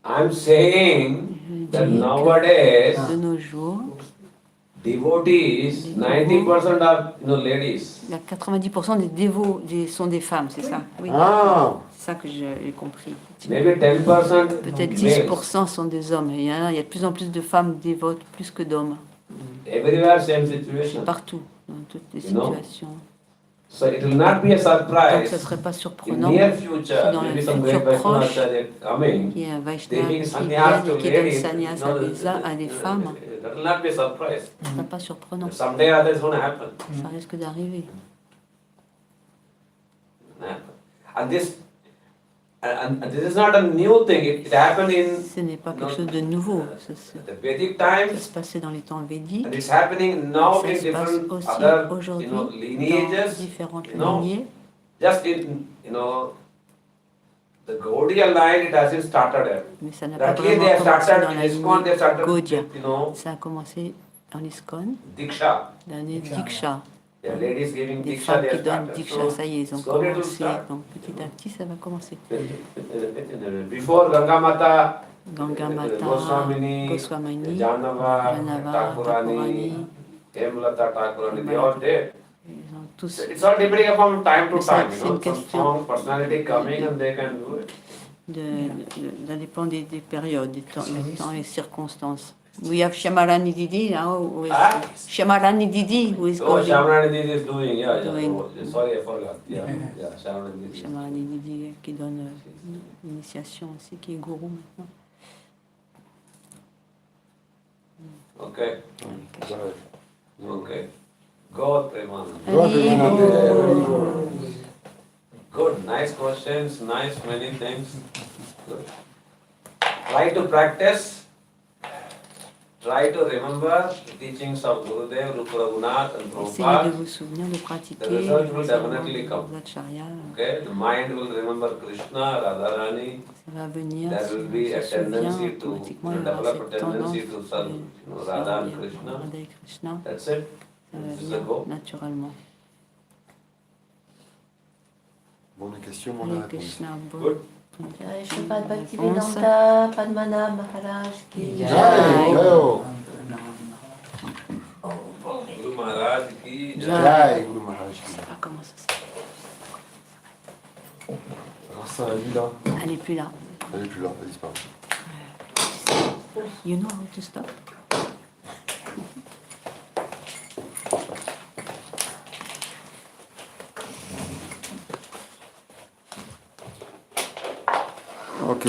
I'm saying Je that dis que nowadays, de nos jours, devotees, 90% are, you know, ladies. il y a 90% des dévots sont des femmes, c'est ça? Oui. Ah, C'est ça que j'ai compris. maybe 10% Peut-être males. 10% sont des hommes. Il y a de plus en plus de femmes dévotes, plus que d'hommes. Everywhere same C'est situation. partout, dans toutes les You know? situations. So it will not be a Donc ce ne surprise serait pas in surprenant near si future, dans le maybe some futur great Vaishnava proche, acharya coming, il y a un Vaishnava taking qui sannyas vient to et qui donne ladies, sannyas à des femmes. that will not be a surprise. Ce ne serait pas surprenant. Someday or other it's going to happen. Ça risque d'arriver. And this is not a new thing. It happened in Ce n'est pas quelque chose de nouveau. the Vedic Ça times, se passait dans les temps védiques. and it's happening now Ça in se passe different aussi other, aujourd'hui you know, dans lineages. différentes you know. lignées. Just in, you know, the Gaudiya line, it hasn't started yet. Mais ça n'a pas At least they vraiment have commencé started dans la in ISKCON, they lignée started Gaudiya. with, you know, Ça a commencé en ISKCON, Diksha. l'année Diksha. Yeah, ladies giving Des Diksha, femmes they qui have donnent started. Diksha, ça y est, ils ont slowly it will commencé. start. Donc petit à petit, ça va commencer. Before Ganga Mata, Gangamata, Goswamini, Goswamini, Janava, Janava, Thakurani, Thakurani, Hemlata Thakurani, they all dead. ils ont tous. It's all depending upon time to Mais ça, time, c'est you know, une some question strong personality coming and they can do it. Ça dépend des périodes, des temps et des circonstances. We have Shamarani Didi now. Who is Ah? Shamarani Didi, who is Oh, going. Shamarani Didi is doing, yeah, Doing. Oh, sorry, I forgot. Yeah, Shamarani Didi. Shamarani Didi qui donne l'initiation aussi, qui est gourou maintenant. Okay. Okay. God Premanand. Allez, Good, nice questions, nice many things. Good. Try to practice. Try to remember the teachings of Gurudev, Rupa Raghunath and essayez de Prabhupada. vous souvenir de pratiquer The result will les definitely come. acharya. Okay, the mind will remember Krishna, Radharani. Ça va venir, There will be a on se souvient tendency to automatiquement, il y aura develop a cette tendance tendency to serve, you know, Radha and Krishna. Radha et Krishna. That's it. Ça va This is the venir goal. naturellement. Bonne question, bonne Hare réponse. Krishna, bon. Good. Jai Shripad Réponse. Bhaktivedanta Padmanabh Maharaj ki Jai. Jai. Oh, Guru Maharaj ki jai. Jai, Guru Maharaj. Je sais pas comment ça se fait. Alors ça, elle est là. Elle n'est plus là. Elle est plus là, elle est disparue. You know how to stop? Ok.